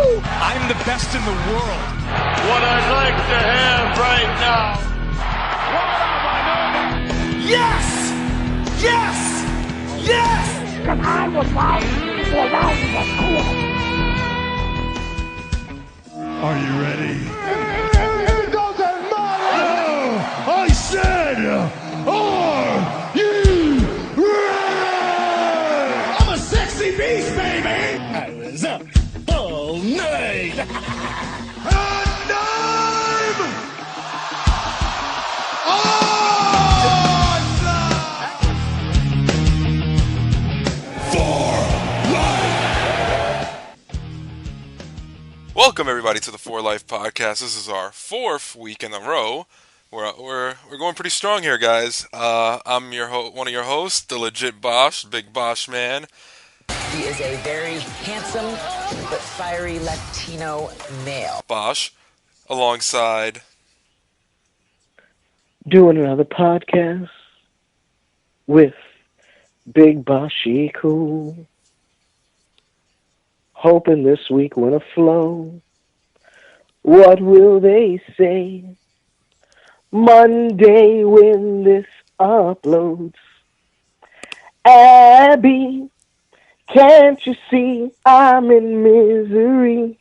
I'm the best in the world. What I'd like to have right now. Yes! Yes! Yes! Because I will fight for those that cool. Are you ready? It doesn't matter! Oh, I said, are you ready? I'm a sexy beast, baby! I was up all night. And I'm Welcome everybody to the For Life podcast. This is our fourth week in a row. We're going pretty strong here, guys. I'm one of your hosts, the legit Bosch, big Bosch man. He is a very handsome but fiery Latino male. Bosch, alongside doing another podcast with Big Boshy Cool. Hoping this week will flow. What will they say Monday when this uploads? Abby, can't you see I'm in misery?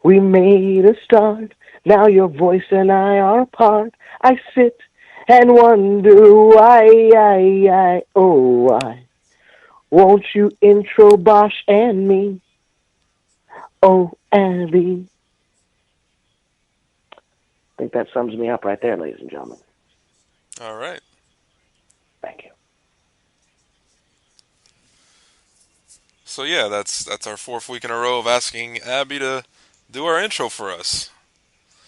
We made a start, now your voice and I are apart. I sit and wonder why, why. Won't you intro Bosch and me? Oh, Abby. I think that sums me up right there, ladies and gentlemen. all right. Thank you. So yeah, that's our fourth week in a row of asking Abby to do our intro for us.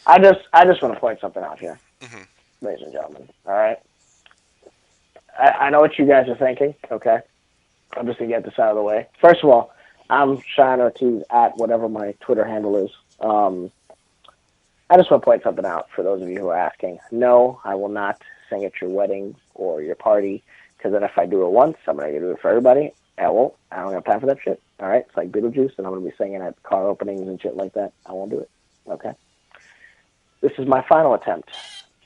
I just want to point something out here, ladies and gentlemen. All right. I know what you guys are thinking. Okay. I'm just going to get this out of the way. First of all, I'm Cheyenne Ortiz at whatever my Twitter handle is. I just want to point something out for those of you who are asking. No, I will not sing at your wedding or your party, because then if I do it once, I'm going to do it for everybody. I won't. I don't have time for that shit. All right? It's like Beetlejuice, and I'm going to be singing at car openings and shit like that. I won't do it. Okay? This is my final attempt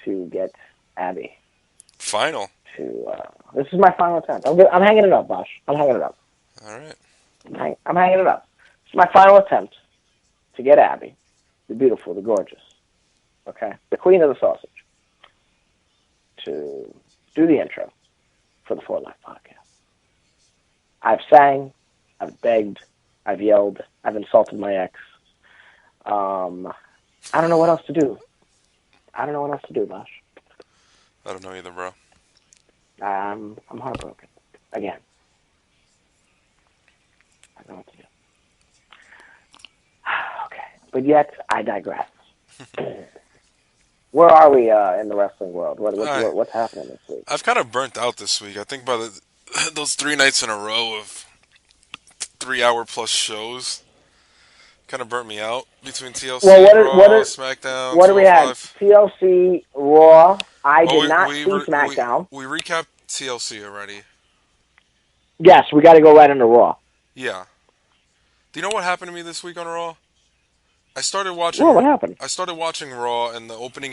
to get Abby. Final. This is my final attempt. I'm hanging it up, Bosch. I'm hanging it up. All right. I'm hanging it up. It's my final attempt to get Abby, the beautiful, the gorgeous, okay, the queen of the sausage, to do the intro for the For Life podcast. I've sang, I've begged, I've yelled, I've insulted my ex. I don't know what else to do. Bosch. I don't know either, bro. I'm heartbroken. Again. I don't know what to do. Okay. But yet, I digress. Where are we in the wrestling world? What's happening this week? I've kind of burnt out this week. I think by those 3 nights in a row of 3-hour-plus shows kind of burnt me out between TLC, Raw, Smackdown. What do we have? TLC, Raw. I did not see Smackdown. We recapped TLC already. Yes, we got to go right into Raw. Yeah. Do you know what happened to me this week on Raw? I started watching. What happened? I started watching Raw, and the opening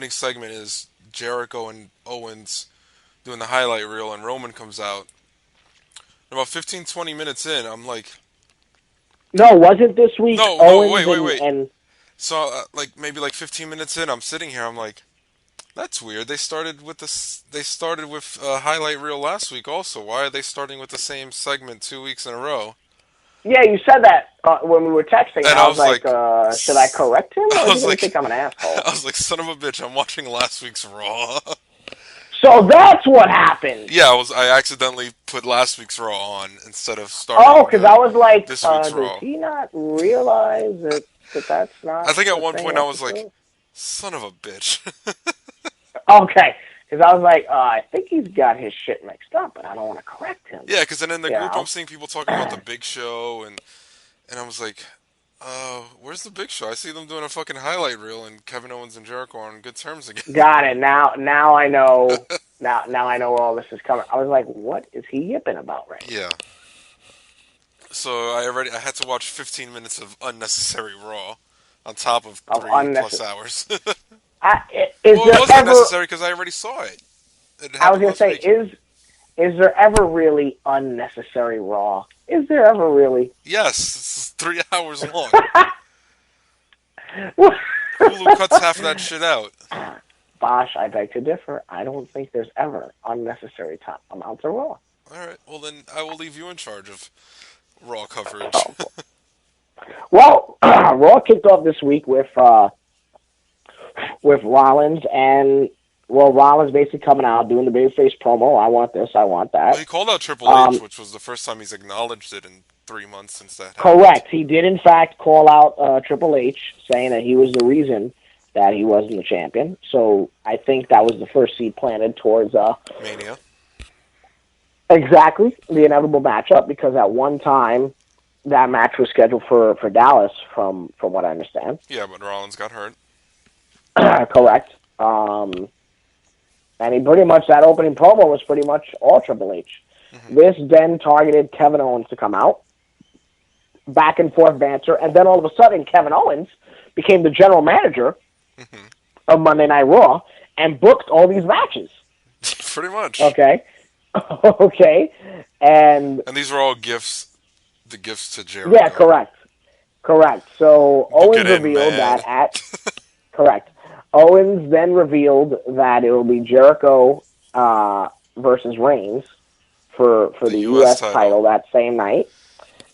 segment is Jericho and Owens doing the highlight reel, and Roman comes out. And about 15-20 minutes in, I'm like, no, wasn't this week? No, Owens wait. And so maybe 15 minutes in, I'm sitting here, I'm like, that's weird. They started with a highlight reel last week also. Why are they starting with the same segment 2 weeks in a row? Yeah, you said that when we were texting, and I was like, should I correct him? Or I was like, think I'm an asshole? I was like, son of a bitch, I'm watching last week's Raw. So that's what happened. Yeah, I accidentally put last week's Raw on instead of starting. Oh, because I was like, this week's Raw. Does he not realize that that's not? I think at one point I was like, son of a bitch. Okay. Because I was like, I think he's got his shit mixed up, but I don't want to correct him. Yeah, because then in the group I'm seeing people talking about the Big Show, and I was like, where's the Big Show? I see them doing a fucking highlight reel, and Kevin Owens and Jericho are on good terms again. Got it. Now I know. now I know where all this is coming. I was like, what is he yipping about right now? Yeah. So I had to watch 15 minutes of unnecessary Raw on top of Of 3+ hours. Is Well, it there wasn't ever? unnecessary because I already saw it. It I was happened gonna last say, week. is there ever really unnecessary Raw? Is there ever really? Yes, it's 3 hours long. Hulu cuts half of that shit out. Bosch, I beg to differ. I don't think there's ever unnecessary amounts of Raw. All right, well then I will leave you in charge of Raw coverage. Oh. Well, Raw kicked off this week with Rollins and Rollins basically coming out doing the babyface promo. I want this, I want that. Well, he called out Triple H, which was the first time he's acknowledged it in 3 months since that happened. Correct. He did in fact call out Triple H, saying that he was the reason that he wasn't the champion. So I think that was the first seed planted towards Mania. Exactly, the inevitable matchup, because at one time that match was scheduled for Dallas, from what I understand. Yeah, but Rollins got hurt. Correct. And he pretty much, that opening promo was pretty much all Triple H. Mm-hmm. This then targeted Kevin Owens to come out. Back and forth banter, and then all of a sudden Kevin Owens became the general manager of Monday Night Raw and booked all these matches. Pretty much. Okay. Okay. And these were all gifts, the gifts to Jericho. Yeah, correct. So Owens revealed that correct. Owens then revealed that it will be Jericho versus Reigns for the U.S. title that same night,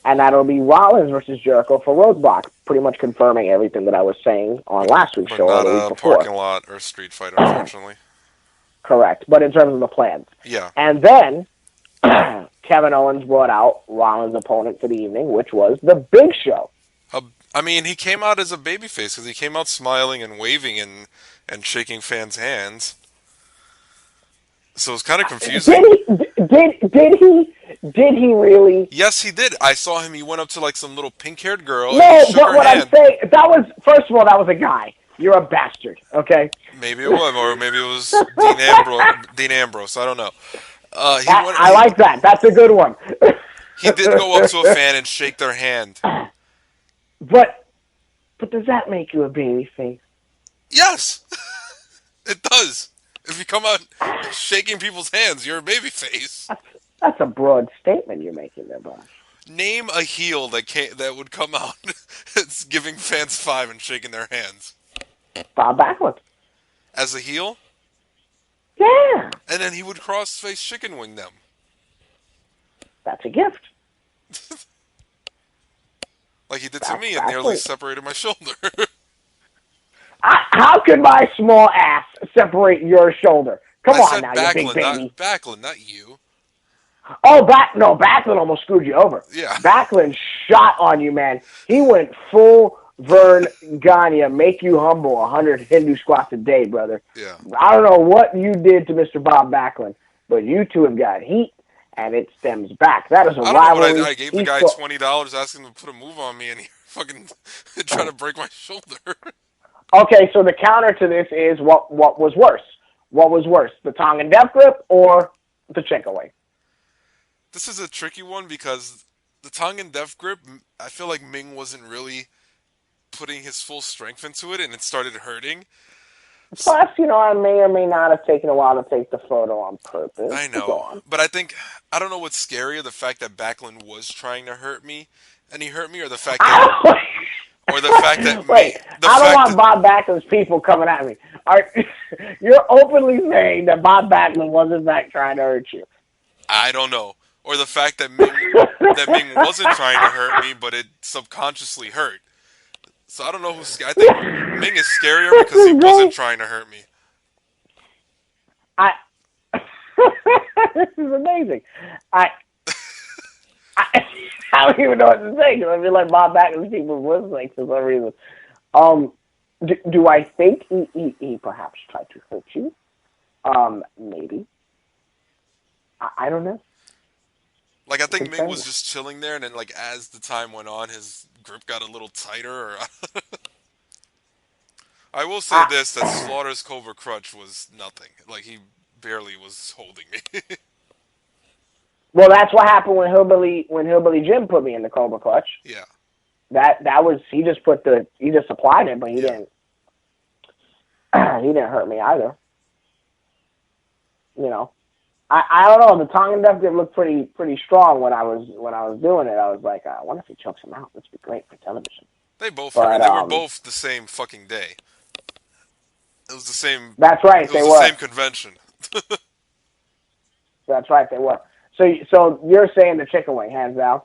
and that it'll be Rollins versus Jericho for Roadblock, pretty much confirming everything that I was saying on last week's show. Not or the week a before. Parking lot or street fight, unfortunately. Correct, but in terms of the plans. Yeah. And then Kevin Owens brought out Rollins' opponent for the evening, which was The Big Show. I mean, he came out as a babyface because he came out smiling and waving and shaking fans' hands. So it was kind of confusing. Did he really? Yes, he did. I saw him. He went up to like some little pink-haired girl. No, and he shook but her what hand. I'm saying, that was, first of all, that was a guy. You're a bastard, okay? Maybe it was, or maybe it was Dean Ambrose. I don't know. I like that. That's a good one. He did go up to a fan and shake their hand. But does that make you a babyface? Yes, it does. If you come out shaking people's hands, you're a babyface. That's a broad statement you're making there, Bosch. Name a heel that would come out it's giving fans 5 and shaking their hands. Bob Backlund. As a heel? Yeah. And then he would crossface chicken wing them. That's a gift. Like he did to me and nearly separated my shoulder. How could my small ass separate your shoulder? Come on now, you big baby. Backlund, not you. Oh, Backlund almost screwed you over. Yeah. Backlund shot on you, man. He went full Vern Gagne, make you humble 100 Hindu squats a day, brother. Yeah. I don't know what you did to Mr. Bob Backlund, but you two have got heat, and it stems back. That is a rivalry. I gave the guy $20 asking him to put a move on me, and he fucking tried to break my shoulder. Okay, so the counter to this is what was worse? What was worse, the Tongan death grip or the check away? This is a tricky one because the Tongan death grip, I feel like Meng wasn't really putting his full strength into it, and it started hurting. Plus, I may or may not have taken a while to take the photo on purpose. I know, but I don't know what's scarier, the fact that Backlund was trying to hurt me, and he hurt me, or the fact that... Or the fact that... Wait, I don't want Bob Backlund's people coming at me. You're openly saying that Bob Backlund was in fact trying to hurt you. I don't know. Or the fact that Meng wasn't trying to hurt me, but it subconsciously hurt. So I don't know who's... I think Meng is scarier because he wasn't trying to hurt me. This is amazing. I don't even know what to say because I feel like Bob Backlund's people was listening for some reason. Do I think he perhaps tried to hurt you? Maybe. I don't know. Like, I think Meng was just chilling there, and then, like, as the time went on, his grip got a little tighter. I will say this, that Slaughter's Cobra Crutch was nothing. Like, he barely was holding me. Well, that's what happened when Hillbilly Jim put me in the Cobra Clutch. Yeah. That was he just applied it, but he didn't hurt me either. You know, I don't know. The Tongan Death Grip looked pretty strong when I was doing it. I was like, I wonder if he chokes him out. This would be great for television. They were both the same fucking day. It was the same. That's right. It was the same convention. That's right. They were. So you're saying the chicken wing, hands down?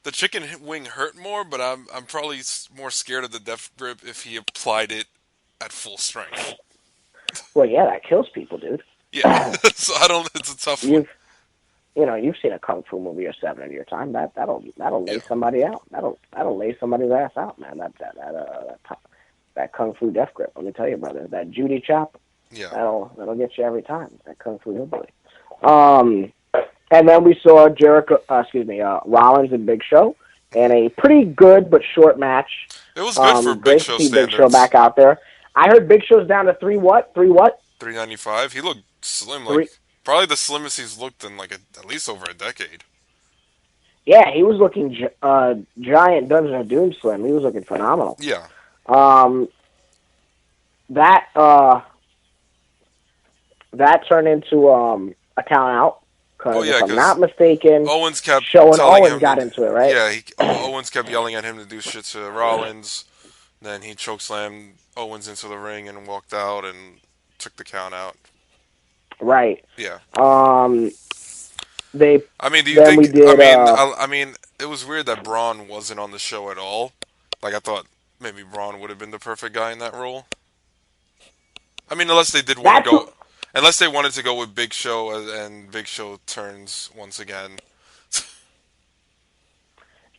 The chicken wing hurt more, but I'm probably more scared of the Death Grip if he applied it at full strength. Well, yeah, that kills people, dude. Yeah, so it's a tough one. You've seen a kung fu movie or 7 in your time. That'll lay somebody out. That'll lay somebody's ass out, man. That kung fu Death Grip. Let me tell you, brother. That Judy chop. Yeah. That'll get you every time. That kung fu hillbilly. And then we saw Rollins and Big Show in a pretty good but short match. It was good for Big Show standards. Big Show back out there. I heard Big Show's down to 3 what? 395. He looked slim, probably the slimmest he's looked in at least over a decade. Yeah, he was looking giant Dungeon of Doom slim. He was looking phenomenal. Yeah. That turned into a count out. If I'm not mistaken, Owens kept got into it, right? Yeah, Owens kept yelling at him to do shit to Rollins. Then he chokeslammed Owens into the ring and walked out and took the count out. Right. Yeah. Do you think? I mean, it was weird that Braun wasn't on the show at all. I thought maybe Braun would have been the perfect guy in that role. I mean, unless they wanted to go with Big Show and Big Show turns once again.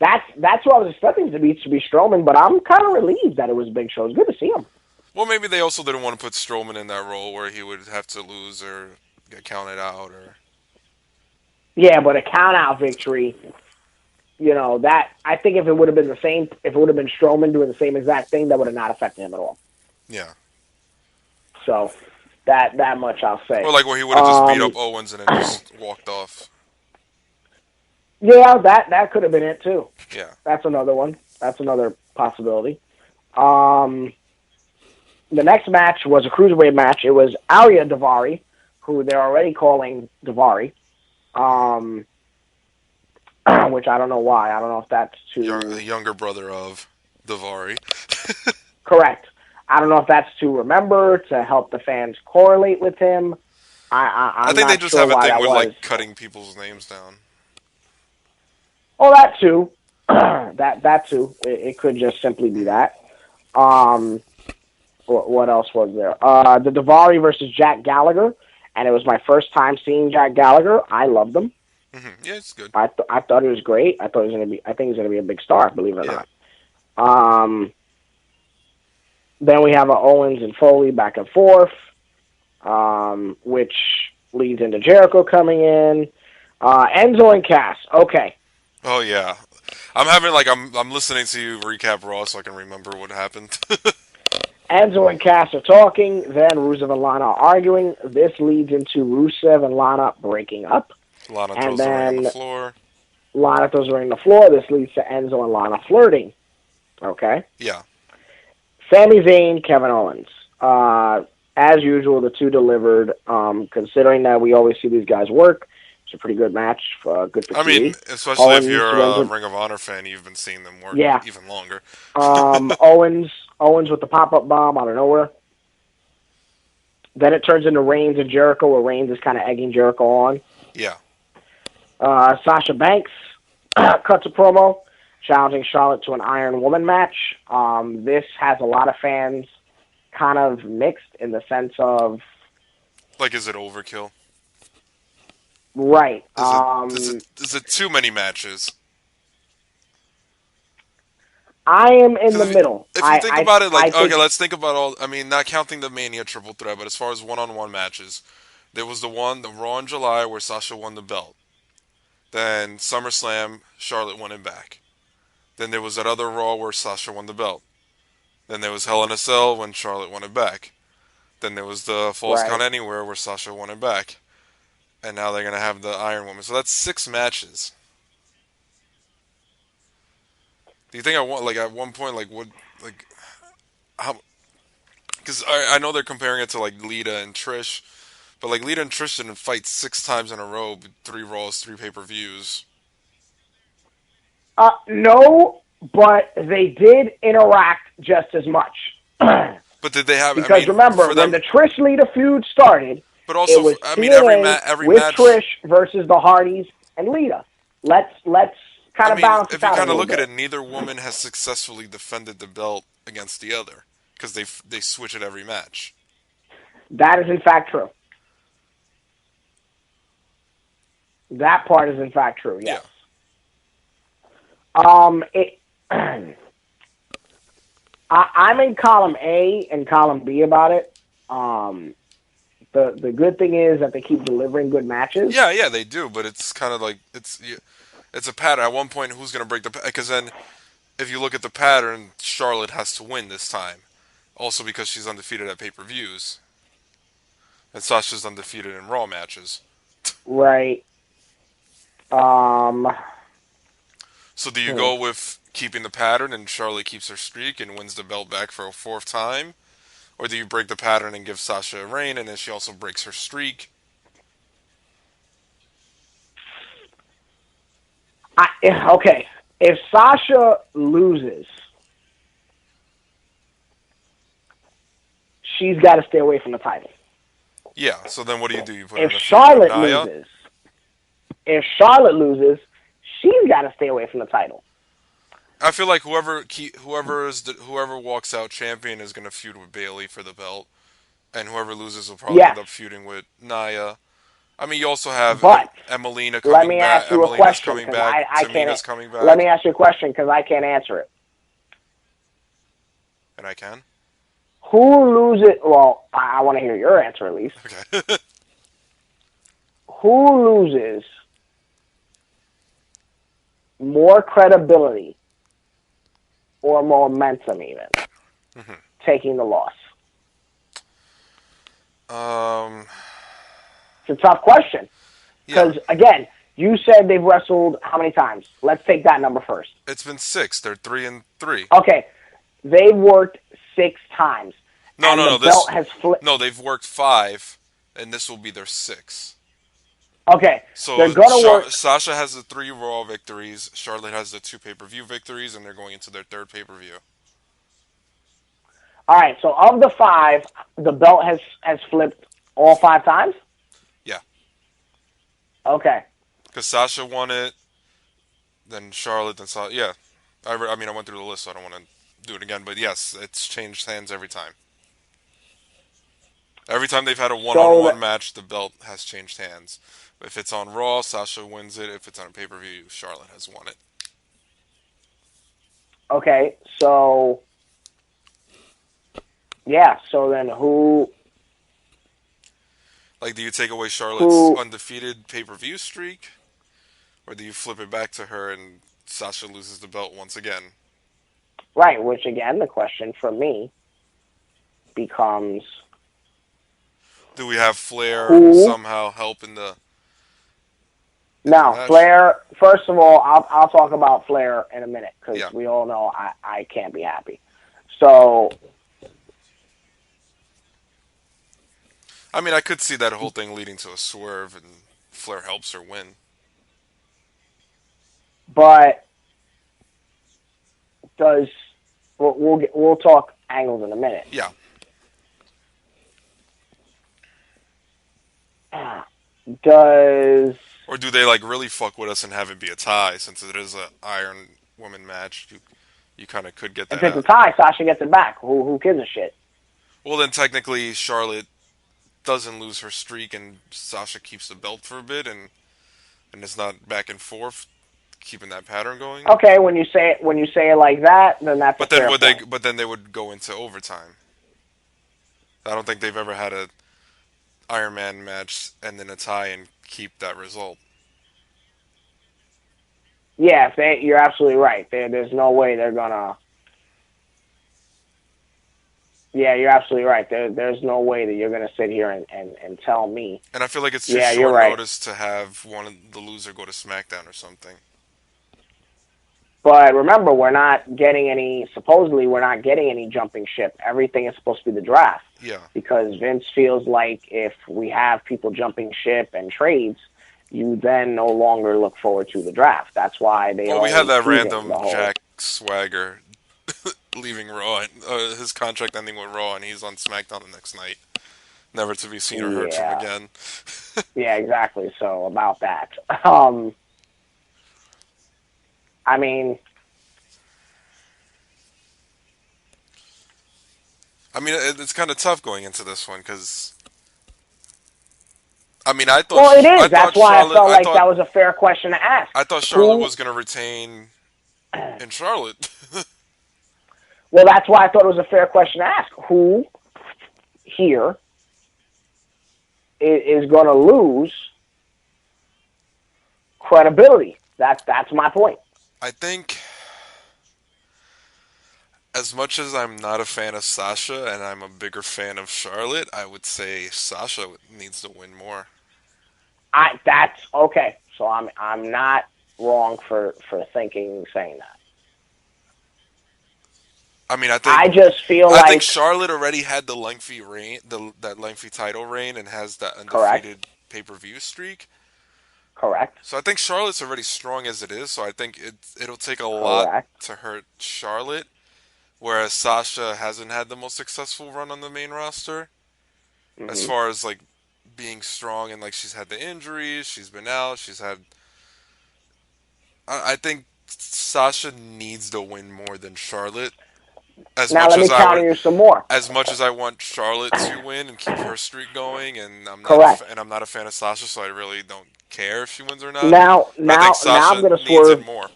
That's what I was expecting to be Strowman, but I'm kind of relieved that it was Big Show. It's good to see him. Well, maybe they also didn't want to put Strowman in that role where he would have to lose or get counted out, or. Yeah, but a count-out victory, that I think if it would have been Strowman doing the same exact thing, that would have not affected him at all. Yeah. So, that much I'll say. Or where he would have just beat up Owens and then just walked off. Yeah, that could have been it too. Yeah. That's another one. That's another possibility. The next match was a cruiserweight match. It was Arya Daivari, who they're already calling Daivari. Which I don't know why. I don't know if that's the younger brother of Daivari. Correct. I don't know if that's to remember, to help the fans correlate with him. I think they just have a thing with cutting people's names down. Oh, that too. that too. It could just simply be that. What else was there? The Daivari versus Jack Gallagher, and it was my first time seeing Jack Gallagher. I loved him. Mm-hmm. Yeah, it's good. I thought he was great. I think he's gonna be a big star. Believe it or not. Then we have a Owens and Foley back and forth, which leads into Jericho coming in. Enzo and Cass. Okay. Oh yeah, I'm having I'm listening to you recap Raw so I can remember what happened. Enzo and Cass are talking. Then Rusev and Lana are arguing. This leads into Rusev and Lana breaking up. Lana throws the ring on the floor. Lana throws the ring on the floor. This leads to Enzo and Lana flirting. Okay. Yeah. Sami Zayn, Kevin Owens. As usual, the two delivered. Considering that we always see these guys work, it's a pretty good match. Good for TV. Especially Owens, if you're a Ring of Honor fan, you've been seeing them work even longer. Owens with the pop-up bomb out of nowhere. Then it turns into Reigns and Jericho, where Reigns is kind of egging Jericho on. Yeah. Sasha Banks cuts a promo, challenging Charlotte to an Iron Woman match. This has a lot of fans kind of mixed in the sense of... is it overkill? Right. Is it too many matches? I am in the middle. If you think about it, let's think about all... I mean, not counting the Mania Triple Threat, but as far as one-on-one matches, there was the Raw in July where Sasha won the belt. Then SummerSlam, Charlotte won it back. Then there was that other Raw where Sasha won the belt. Then there was Hell in a Cell when Charlotte won it back. Then there was the Falls Count Anywhere where Sasha won it back. and now they're gonna have the Iron Woman. So that's 6 matches. Do you think at one point would like how? Because I know they're comparing it to like Lita and Trish, but like Lita and Trish didn't fight 6 times in a row, 3 Raws, 3 pay-per-views. No, but they did interact just as much. But did they have? Because remember, when the Trish Lita feud started, but also, it was every with match. Trish versus the Hardys and Lita. Let's kind of balance it out. If you kind of of look bit. at it, neither woman has successfully defended the belt against the other because they switch it every match. That is in fact true. That part is in fact true. Yes. Yeah. I'm in column A and column B about it. The good thing is that they keep delivering good matches. Yeah, they do. But it's kind of like it's a pattern. At one point, who's going to break the? Because then, if you look at the pattern, Charlotte has to win this time. Also because she's undefeated at pay-per-views, and Sasha's undefeated in Raw matches. Right. So do you go with keeping the pattern and Charlotte keeps her streak and wins the belt back for a 4th time? Or do you break the pattern and give Sasha a reign and then she also breaks her streak? Okay. If Sasha loses, she's got to stay away from the title. Yeah, so then what do? You put if Charlotte loses, she's got to stay away from the title. I feel like whoever walks out champion is going to feud with Bayley for the belt, and whoever loses will probably end up feuding with Nia. I mean, you also have Emelina coming back. Let me ask you a question because Tamina's coming back. Let me ask you a question because I can't answer it. And I can? Who loses? Well, I want to hear your answer at least. Okay. Who loses more credibility or momentum even taking the loss? It's a tough question. Because, again, you said they've wrestled how many times? Let's take that number first. It's been 6. They're 3-3. Okay. They've worked 6 times. No. Belt has flipped. No, they've worked 5, and this will be their 6. Okay. So they're gonna work. Sasha has the 3 Raw victories. Charlotte has the 2 pay-per-view victories, and they're going into their 3rd pay-per-view. All right. So of the 5, the belt has flipped all 5 times? Yeah. Okay. Because Sasha won it, then Charlotte, then Sasha. Yeah. I went through the list, so I don't want to do it again. But yes, it's changed hands every time. Every time they've had a one-on-one match, the belt has changed hands. If it's on Raw, Sasha wins it. If it's on a pay-per-view, Charlotte has won it. Okay, so... Yeah, so then who... Like, do you take away Charlotte's undefeated pay-per-view streak? Or do you flip it back to her and Sasha loses the belt once again? Right, which again, the question for me becomes... Do we have Flair somehow help in the... No, Flair, first of all, I'll talk about Flair in a minute, because we all know I can't be happy. So... I mean, I could see that whole thing leading to a swerve, and Flair helps her win. But we'll talk angles in a minute. Yeah. Or do they really fuck with us and have it be a tie, since it is an Iron Woman match? You kind of could get that. If it's a tie, Sasha gets it back. Who gives a shit? Well, then technically Charlotte doesn't lose her streak, and Sasha keeps the belt for a bit, and it's not back and forth, keeping that pattern going. Okay, when you say it like that, then that's. But then they would go into overtime. I don't think they've ever had a Iron Man match and then a tie and keep that result. Yeah, you're absolutely right. There's no way they're gonna. Yeah, you're absolutely right. There's no way that you're going to sit here and tell me. And I feel like it's too Yeah, you're short right. notice to have one of the loser go to SmackDown or something. But remember, supposedly we're not getting any jumping ship. Everything is supposed to be the draft. Yeah. Because Vince feels like if we have people jumping ship and trades, you then no longer look forward to the draft. That's why they Well, we had that teasing random the whole... Jack Swagger leaving Raw, his contract ending with Raw, and he's on SmackDown the next night. Never to be seen or heard from again. Yeah, exactly. So about that. I mean, it's kind of tough going into this one because, I thought. Well, it is. That's why Charlotte, I felt like that was a fair question to ask. I thought Charlotte was going to retain in Charlotte. Well, that's why I thought it was a fair question to ask. Who here is going to lose credibility? That's my point. I think, as much as I'm not a fan of Sasha and I'm a bigger fan of Charlotte, I would say Sasha needs to win more. That's okay. So I'm not wrong for saying that. I just feel like... I think Charlotte already had the lengthy reign, that lengthy title reign, and has that undefeated pay-per-view streak. Correct. So I think Charlotte's already strong as it is, so I think it'll take a lot to hurt Charlotte, whereas Sasha hasn't had the most successful run on the main roster. Mm-hmm. As far as, like, being strong, and, like, she's had the injuries, she's been out, she's had... I think Sasha needs to win more than Charlotte. Let me counter you some more. As much as I want Charlotte to win and keep her streak going, and I'm not a fan of Sasha, so I really don't care if she wins or not. Now I'm going to swerve. More.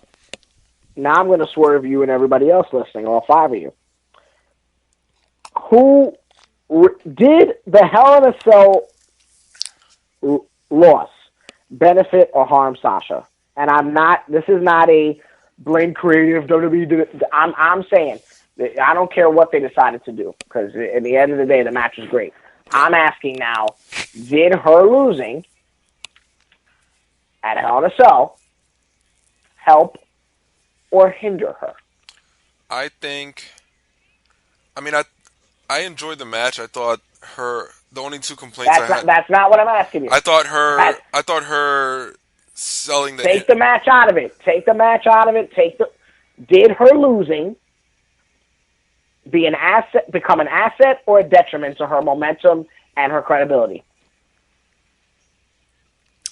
Now I'm going to swerve you and everybody else listening, all five of you. Who did the Hell in a Cell loss benefit or harm Sasha? And this is not a blame creative WWE did it. I'm saying, I don't care what they decided to do, because at the end of the day, the match was great. I'm asking now, did her losing at Hell in a Cell help or hinder her? I think, I enjoyed the match. I thought the only two complaints that's not what I'm asking you. I thought her selling the... Take the match out of it. Did her losing become an asset or a detriment to her momentum and her credibility?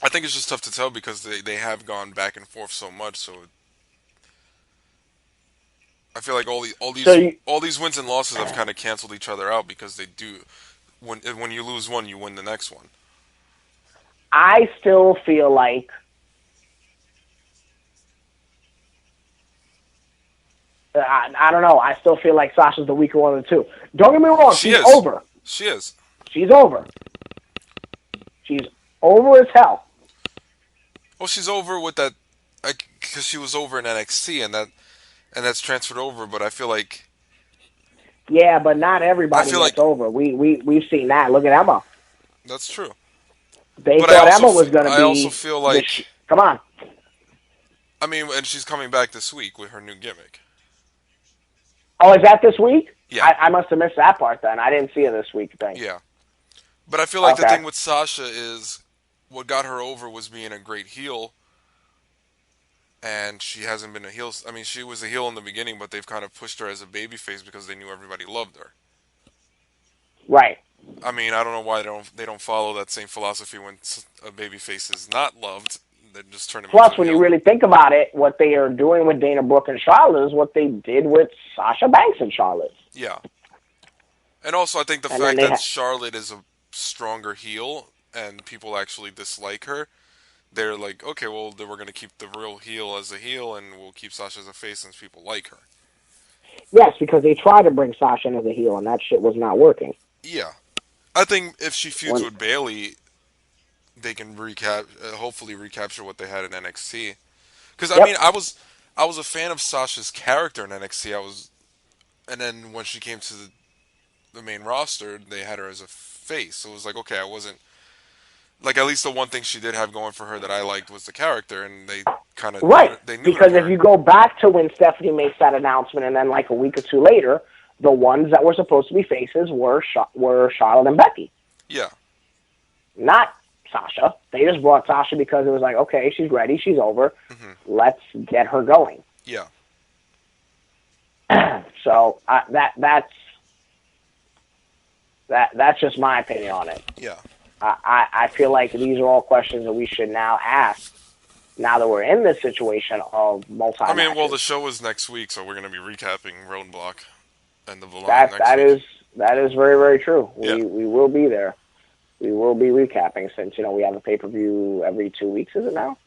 I think it's just tough to tell because they have gone back and forth so much. So I feel like all these wins and losses have kind of canceled each other out, because they do. When you lose one, you win the next one. I still feel like I don't know. I still feel like Sasha's the weaker one of the two. Don't get me wrong. She's over. She is. She's over. She's over as hell. Well, she's over with that, because she was over in NXT, and that's transferred over. But I feel like... Yeah, but not everybody gets over. We've seen that. Look at Emma. That's true. They thought Emma was going to be... I also feel like... Come on. And she's coming back this week with her new gimmick. Oh, is that this week? Yeah. I must have missed that part then. I didn't see it this week thing. Yeah. But I feel like the thing with Sasha is what got her over was being a great heel. And she hasn't been a heel. She was a heel in the beginning, but they've kind of pushed her as a babyface because they knew everybody loved her. Right. I don't know why they don't follow that same philosophy when a babyface is not loved. They just turn him Plus, into a when heel. you really think about it, what they are doing with Dana Brooke and Charlotte is what they did with Sasha Banks and Charlotte. Yeah. And also, I think the fact that Charlotte is a stronger heel and people actually dislike her, they're like, okay, well, we're going to keep the real heel as a heel, and we'll keep Sasha as a face since people like her. Yes, because they tried to bring Sasha in as a heel, and that shit was not working. Yeah. I think if she feuds with Bayley, they can hopefully recapture what they had in NXT. Because, I was a fan of Sasha's character in NXT. And then when she came to the main roster, they had her as a face. So it was like, okay, I wasn't like, at least the one thing she did have going for her that I liked was the character, and they kind of Right. they knew Because if her. you go back to when Stephanie makes that announcement, and then like a week or two later, the ones that were supposed to be faces were Charlotte and Becky, Yeah. not Sasha. They just brought Sasha because it was like, okay, she's ready, she's over, let's get her going. Yeah. So that's just my opinion on it. Yeah. I feel like these are all questions that we should now ask. Now that we're in this situation of multi, I mean, well, the show is next week, so we're going to be recapping Roadblock and the Valon that next week. That is very, very true. Yeah. We will be there. We will be recapping since we have a pay-per-view every 2 weeks. Is it now?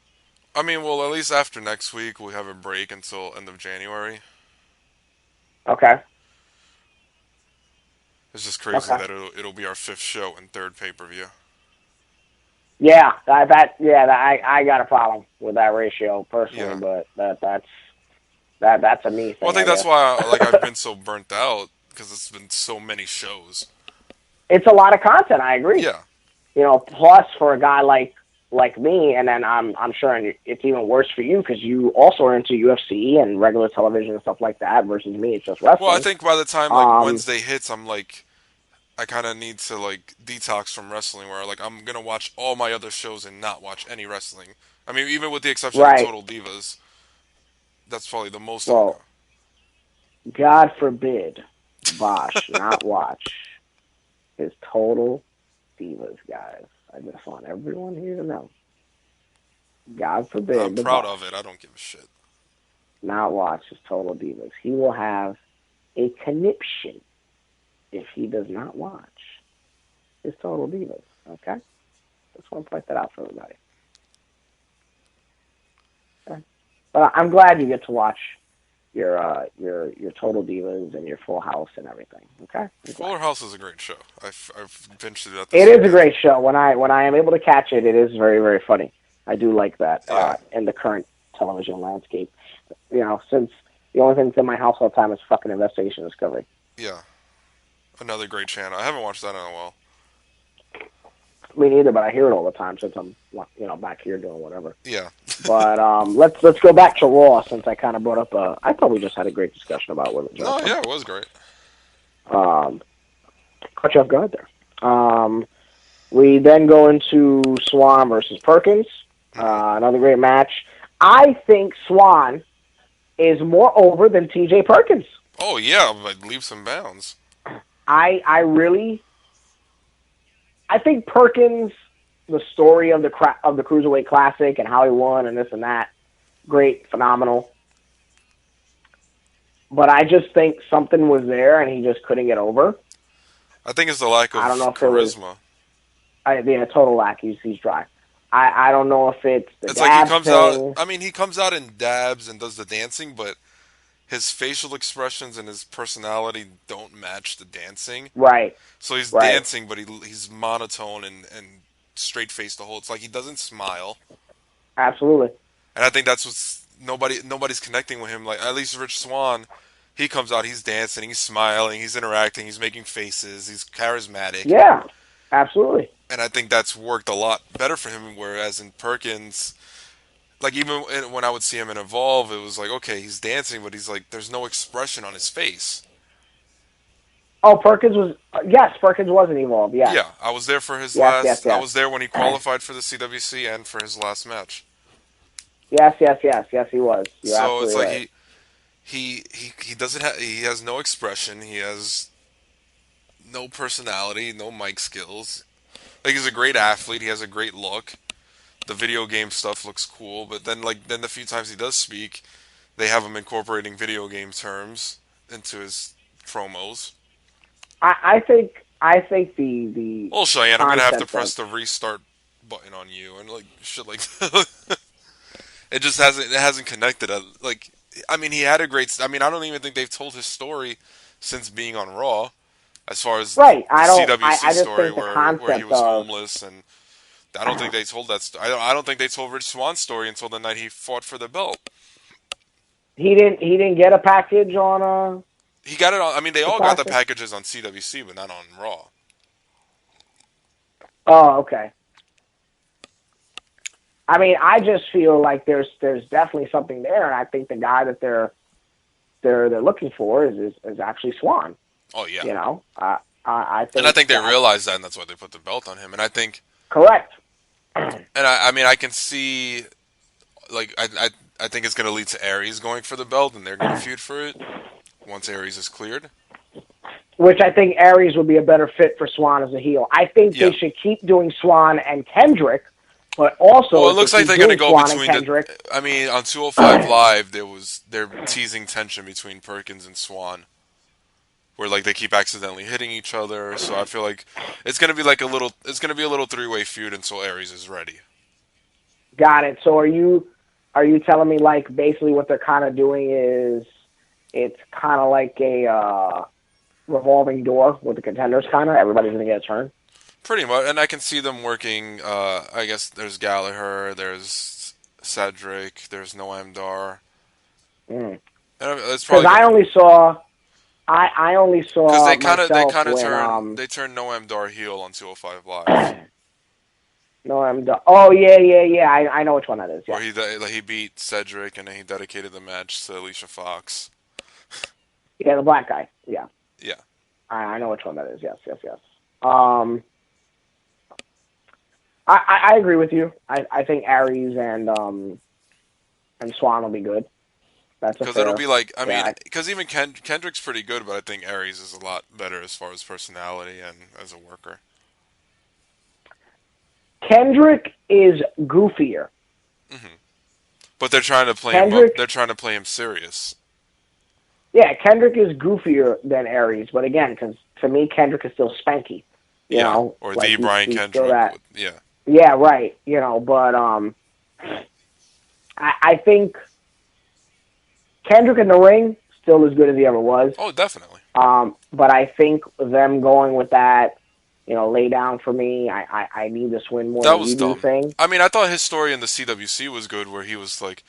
I mean, well, at least after next week, we have a break until end of January. Okay. It's just crazy that it'll be our 5th show and 3rd pay-per-view. Yeah, I got a problem with that ratio personally, but that's a me thing. Well, I think that's why I've been so burnt out, because it's been so many shows. It's a lot of content. I agree. Yeah. Plus for a guy like me, and then I'm sure it's even worse for you because you also are into UFC and regular television and stuff like that. Versus me, it's just wrestling. Well, I think by the time Wednesday hits, I'm like, I kind of need to detox from wrestling, where I'm gonna watch all my other shows and not watch any wrestling. I mean, even with the exception of Total Divas, that's probably the most. Well, God forbid, Bosch not watch his Total Divas, guys. I just want everyone here to know. God forbid. I'm proud of it. I don't give a shit. Not watch his Total Divas. He will have a conniption if he does not watch his Total Divas. Okay? Just want to point that out for everybody. Okay? But I'm glad you get to watch your Total Divas and your Full House and everything. Okay? Fuller House is a great show. I've been through that. It is a great show. When I am able to catch it, it is very, very funny. I do like that in the current television landscape. Since the only thing that's in my house all the time is fucking Investigation Discovery. Yeah. Another great channel. I haven't watched that in a while. Me neither, but I hear it all the time since I'm back here doing whatever. Yeah. But let's go back to Raw since I kind of brought up. I thought we just had a great discussion about women's wrestling. Oh yeah, it was great. Caught you off guard there. We then go into Swan versus Perkins. Another great match. I think Swan is more over than T.J. Perkins. Oh yeah, by leaps and bounds. I think Perkins, the story of the Cruiserweight Classic and how he won and this and that, great, phenomenal. But I just think something was there and he just couldn't get over. I think it's the lack of charisma. Total lack. He's dry. I don't know if it's the it's like he comes thing. out. I mean, he comes out in dabs and does the dancing, but his facial expressions and his personality don't match the dancing. Right. So he's dancing, but he's monotone and straight faced the whole. It's like he doesn't smile. Absolutely. And I think that's what's nobody's connecting with him. Like at least Rich Swann, he comes out, he's dancing, he's smiling, he's interacting, he's making faces, he's charismatic. Yeah, absolutely. And I think that's worked a lot better for him. Whereas in Perkins, like even when I would see him in Evolve, it was like, okay, he's dancing, but he's like, there's no expression on his face. Oh, Perkins was in Evolve. Yeah. Yeah, I was there for his last. Yes. I was there when he qualified for the CWC and for his last match. Yes, he was. You're so it's like right. he doesn't have. He has no expression. He has no personality, no mic skills. Like he's a great athlete. He has a great look. The video game stuff looks cool, but then the few times he does speak, they have him incorporating video game terms into his promos. I think the well, Cheyenne, I'm gonna have to press the restart button on you and like shit like that. It just hasn't connected. Like, I mean, he had a great. I mean, I don't even think they've told his story since being on Raw, as far as the CWC story where he was homeless, and I don't think they told that. I don't think they told Rich Swann's story until the night he fought for the belt. He didn't get a package on He got it on. I mean, they all got the packages on CWC, but not on Raw. Oh, okay. I mean, I just feel like there's definitely something there, and I think the guy that they're looking for is actually Swan. Oh yeah. You know, I think. And I think they realize that, and that's why they put the belt on him. And I think. Correct. And I mean, I can see, like, I think it's going to lead to Aries going for the belt, and they're going to feud for it once Aries is cleared. Which I think Aries would be a better fit for Swan as a heel. I think they should keep doing Swan and Kendrick, but also. Well, it looks like they're going to go between the. I mean, on 205 Live, they're teasing tension between Perkins and Swan, where like they keep accidentally hitting each other. So I feel like it's going to be like a little. It's going to be a little three-way feud until Aries is ready. Got it. So are you telling me like basically what they're kind of doing is it's kind of like a revolving door with the contenders, kind of everybody's going to get a turn? Pretty much, and I can see them working, I guess there's Gallagher, there's Cedric, there's Noam Dar. Because I only saw because they kind of they turned Noam Dar heel on 205 Live. Noam Dar. Oh yeah. I know which one that is. Yeah. Where he beat Cedric and then he dedicated the match to Alicia Fox. Yeah, the black guy. Yeah. Yeah. I know which one that is. Yes. I agree with you. I think Aries and Swan will be good. Because it'll be like, I mean, because even Kendrick's pretty good, but I think Aries is a lot better as far as personality and as a worker. Kendrick is goofier. Mm-hmm. But they're trying to play him up. They're trying to play him serious. Yeah, Kendrick is goofier than Aries, but again, because to me, Kendrick is still spanky. You know, or like Brian Kendrick. Yeah. Yeah, right. You know, but I think Kendrick in the ring still as good as he ever was. Oh, definitely. But I think them going with that, you know, lay down for me. I need this win more than you do thing. I mean, I thought his story in the CWC was good, where he was like,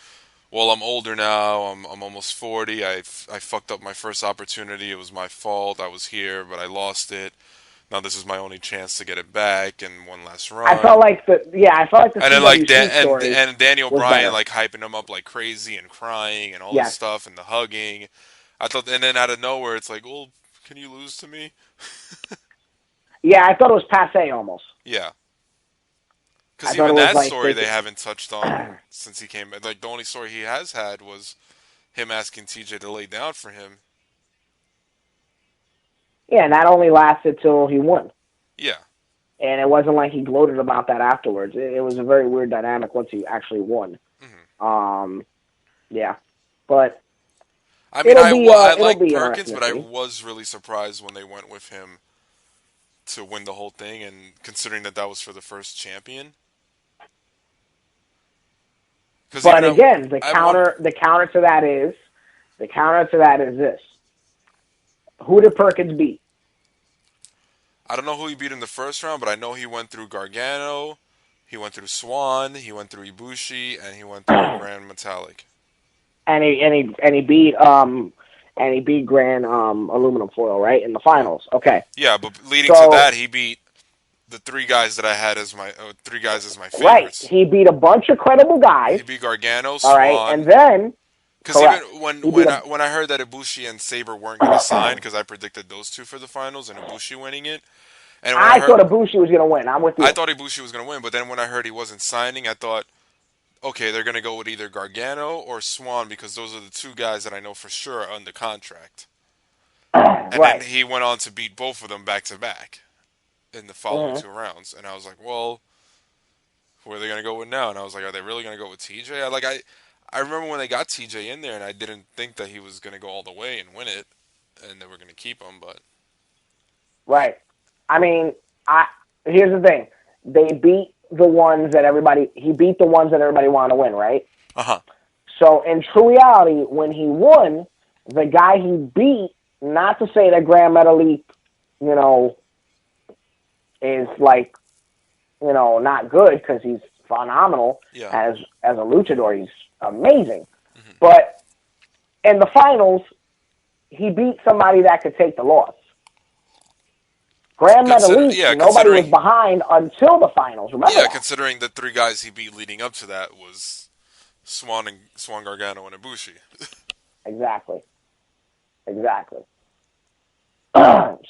"Well, I'm older now. I'm almost 40. I fucked up my first opportunity. It was my fault. I was here, but I lost it. Now this is my only chance to get it back and one last run." I felt like the and then like story and Daniel Bryan better. like hyping him up like crazy and crying and all this stuff and the hugging. I thought, and then out of nowhere, it's like, "Well, can you lose to me?" Yeah, I thought it was passé almost. Yeah. Because even that story they haven't touched on since he came. Like, the only story he has had was him asking TJ to lay down for him. Yeah, and that only lasted till he won. Yeah. And it wasn't like he gloated about that afterwards. It was a very weird dynamic once he actually won. Mm-hmm. Yeah. But I mean, I like Perkins, but I was really surprised when they went with him to win the whole thing, and considering that was for the first champion. But again, the counter to that is this. Who did Perkins beat? I don't know who he beat in the first round, but I know he went through Gargano, he went through Swan, he went through Ibushi, and he went through Grand Metalik. And he beat Grand Aluminum Foil, right, in the finals. Okay. Yeah, but leading to that, he beat the three guys that I had as my favorites. Right. He beat a bunch of credible guys. He beat Gargano, Swan. All right, and then because even when I heard that Ibushi and Sabre weren't going to sign, because I predicted those two for the finals and Ibushi winning it. And I thought Ibushi was going to win. I'm with you. I thought Ibushi was going to win, but then when I heard he wasn't signing, I thought, okay, they're going to go with either Gargano or Swan, because those are the two guys that I know for sure are under contract. And then he went on to beat both of them back-to-back in the following two rounds. And I was like, well, who are they going to go with now? And I was like, are they really going to go with TJ? I remember when they got TJ in there, and I didn't think that he was going to go all the way and win it, and they were going to keep him, but... Right. I mean, here's the thing. They beat the ones that everybody wanted to win, right? Uh-huh. So in true reality, when he won, the guy he beat, not to say that Grand Metalik, you know, is like, you know, not good, because he's phenomenal as a luchador. He's amazing. Mm-hmm. But in the finals, he beat somebody that could take the loss. Grand Metalik, nobody was behind until the finals. Remember that? Considering the 3 guys he beat leading up to that was Swan Gargano, and Ibushi. Exactly.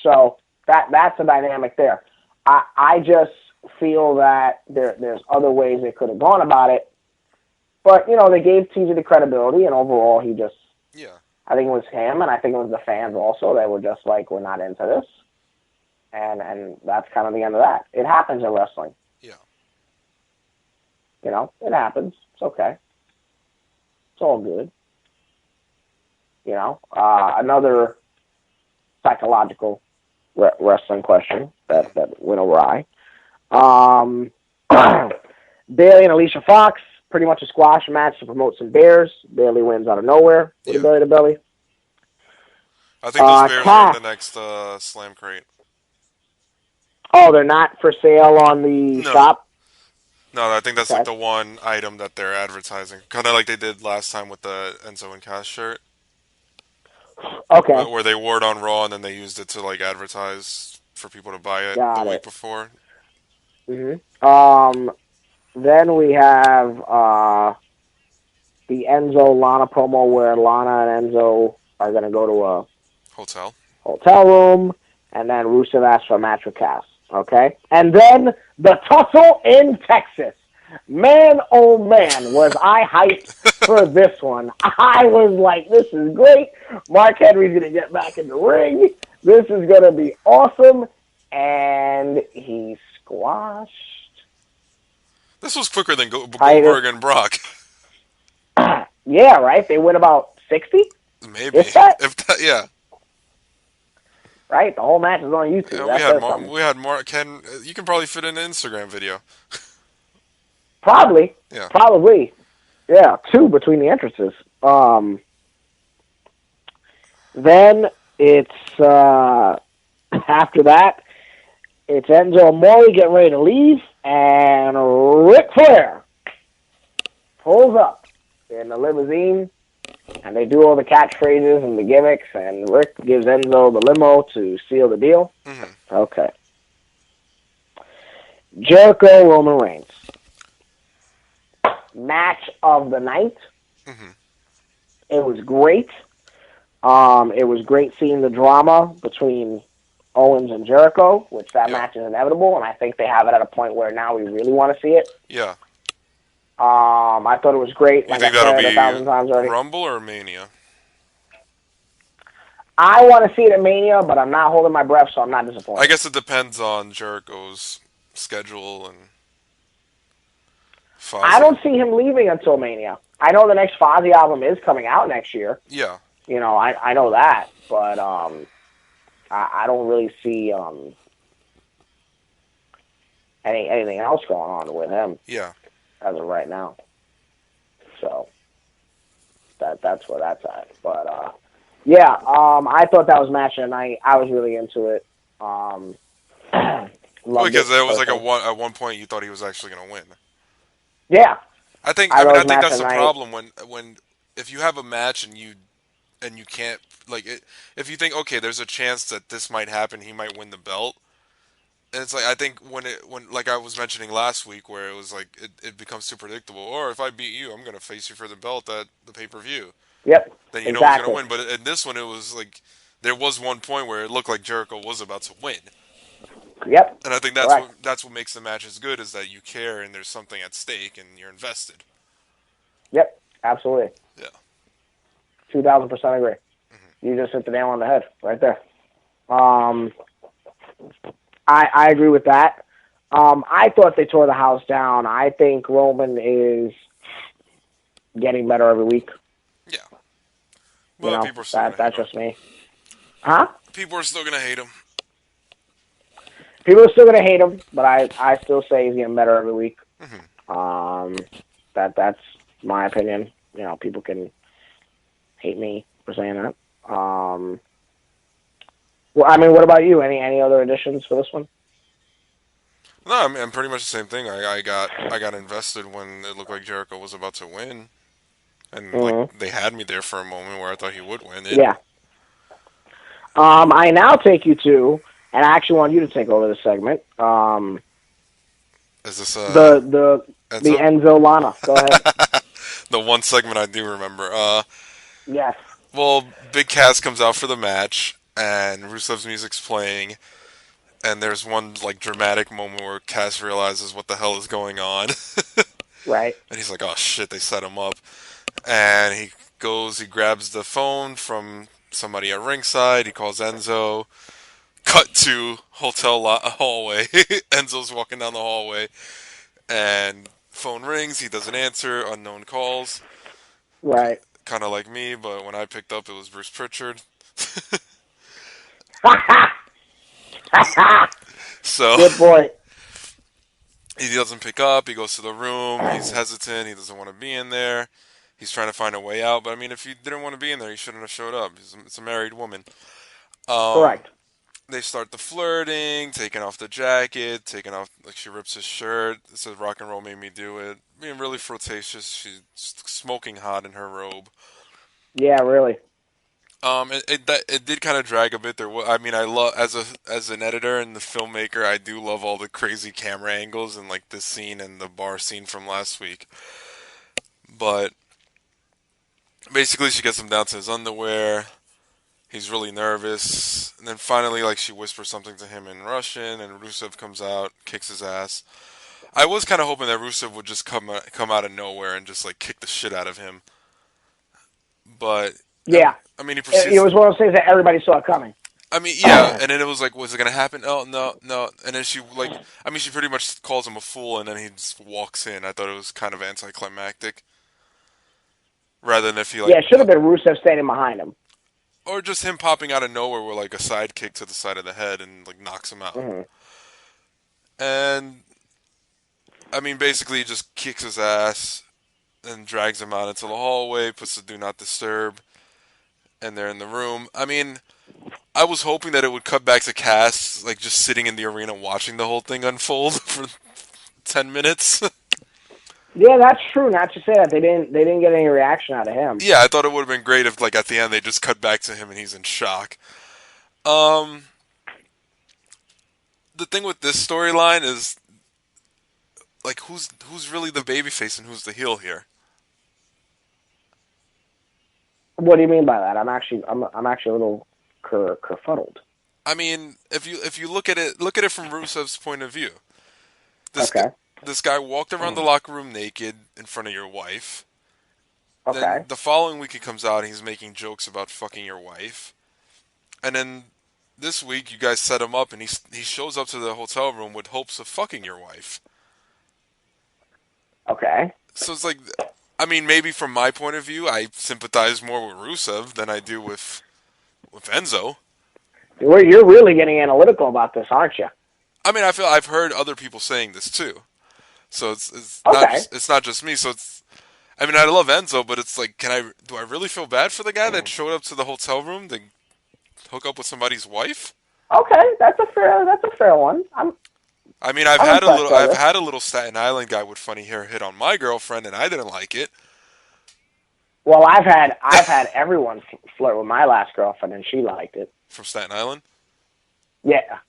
So that's a dynamic there. I just feel that there's other ways they could have gone about it. But, they gave TJ the credibility, and overall he just... Yeah. I think it was him, and I think it was the fans also that were just like, we're not into this. And that's kind of the end of that. It happens in wrestling. Yeah. It happens. It's okay. It's all good. Another psychological wrestling question that went awry. Bayley and Alicia Fox, pretty much a squash match to promote some bears. Bayley wins out of nowhere with a belly to belly. I think those bears are in the next Slam Crate. Oh, they're not for sale on the shop? No, I think that's like the one item that they're advertising. Kind of like they did last time with the Enzo and Cass shirt. Okay. Where they wore it on Raw and then they used it to like advertise for people to buy it the week before. Mm-hmm. Then we have the Enzo Lana promo where Lana and Enzo are going to go to a hotel room, and then Rusev asks for a match with Cass. Okay? And then the tussle in Texas. Man, oh man, was I hyped for this one. I was like, this is great. Mark Henry's going to get back in the ring. This is going to be awesome. And he squashed. This was quicker than Goldberg and Brock. Yeah, right? They went about 60? Maybe. If that, yeah. Right? The whole match is on YouTube. Yeah, we had Mark. You can probably fit in an Instagram video. Probably. Yeah. Probably. Yeah, 2 between the entrances. Then it's after that, it's Enzo and Maury getting ready to leave, and Ric Flair pulls up in the limousine, and they do all the catchphrases and the gimmicks, and Rick gives Enzo the limo to seal the deal. Mm-hmm. Okay. Jericho, Roman Reigns. Match of the night. Mm-hmm. It was great. It was great seeing the drama between Owens and Jericho, which that match is inevitable, and I think they have it at a point where now we really want to see it. Yeah. I thought it was great. You think that'll be Rumble or Mania? I want to see it at Mania, but I'm not holding my breath, so I'm not disappointed. I guess it depends on Jericho's schedule and Fozzy. I don't see him leaving until Mania. I know the next Fozzy album is coming out next year. Yeah. I know that, but I don't really see anything else going on with him. Yeah. As of right now. So that's where that's at. But I thought that was match of the night. I was really into it. Because there was like at one point you thought he was actually going to win. Yeah. I think that's the problem when if you have a match and you can't if you think, okay, there's a chance that this might happen, he might win the belt. And it's like, I think when like I was mentioning last week, where it was like it becomes too predictable. Or if I beat you, I'm going to face you for the belt at the pay-per-view. Yep. Then you know who's going to win. But in this one, it was like there was one point where it looked like Jericho was about to win. Yep. And I think that's what makes the matches good, is that you care and there's something at stake and you're invested. Yep. Absolutely. Yeah. 2,000% agree. Mm-hmm. You just hit the nail on the head right there. I agree with that. I thought they tore the house down. I think Roman is getting better every week. Yeah. Well, people are still that's just me. Huh? People are still going to hate him. People are still going to hate him, but I still say he's getting better every week. Mm-hmm. That's my opinion. People can hate me for saying that. Well, I mean, what about you? Any other additions for this one? No, I'm pretty much the same thing. I got invested when it looked like Jericho was about to win, and like they had me there for a moment where I thought he would win. I now take you to, and I actually want you to take over the segment. Is this the Enzo Lana? Go ahead. The one segment I do remember. Yes. Well, Big Cass comes out for the match, and Rusev's music's playing, and there's one like dramatic moment where Cass realizes what the hell is going on. Right. And he's like, "Oh shit, they set him up." And he grabs the phone from somebody at ringside. He calls Enzo. Cut to hallway. Enzo's walking down the hallway, and phone rings. He doesn't answer. Unknown calls. Right. Kind of like me, but when I picked up, it was Bruce Pritchard. So good boy. He doesn't pick up. He goes to the room. He's hesitant. He doesn't want to be in there. He's trying to find a way out. But I mean, if you didn't want to be in there, you shouldn't have showed up. It's a married woman. Correct. They start the flirting, taking off the jacket, taking off, like, she rips his shirt. It says rock and roll made me do it. Being really flirtatious. She's smoking hot in her robe. Yeah, really. It did kind of drag a bit. I mean, I love, as an editor and the filmmaker, I do love all the crazy camera angles and like this scene and the bar scene from last week. But basically, she gets him down to his underwear. He's really nervous, and then finally, like, she whispers something to him in Russian, and Rusev comes out, kicks his ass. I was kind of hoping that Rusev would just come out of nowhere and just like kick the shit out of him. But yeah, I mean, he proceeds. It was one of those things that everybody saw coming. I mean, yeah, and then it was like, was it gonna happen? Oh, no, and then she she pretty much calls him a fool, and then he just walks in. I thought it was kind of anticlimactic, rather than if he it should have been Rusev standing behind him. Or just him popping out of nowhere with like a side kick to the side of the head and like knocks him out. Mm-hmm. And I mean, basically, he just kicks his ass and drags him out into the hallway, puts the do not disturb, and they're in the room. I mean, I was hoping that it would cut back to Cass, like just sitting in the arena watching the whole thing unfold for 10 minutes. Yeah, that's true. Not to say that they didn't get any reaction out of him. Yeah, I thought it would have been great if, like, at the end they just cut back to him and he's in shock. The thing with this storyline is, like, who's really the babyface and who's the heel here? What do you mean by that? I'm actually a little kerfuddled. I mean, if you look at it from Rusev's point of view. This guy walked around the locker room naked in front of your wife. Okay. Then the following week he comes out and he's making jokes about fucking your wife. And then this week you guys set him up and he shows up to the hotel room with hopes of fucking your wife. Okay. So it's like, I mean, maybe from my point of view, I sympathize more with Rusev than I do with Enzo. You're really getting analytical about this, aren't you? I mean, I've heard other people saying this too. So it's okay. not just me. So it's, I mean, I love Enzo, but it's like, do I really feel bad for the guy that showed up to the hotel room to hook up with somebody's wife? Okay, that's a fair one. I mean, I've had a little Staten Island guy with funny hair hit on my girlfriend, and I didn't like it. Well, I've had everyone flirt with my last girlfriend, and she liked it. From Staten Island? Yeah.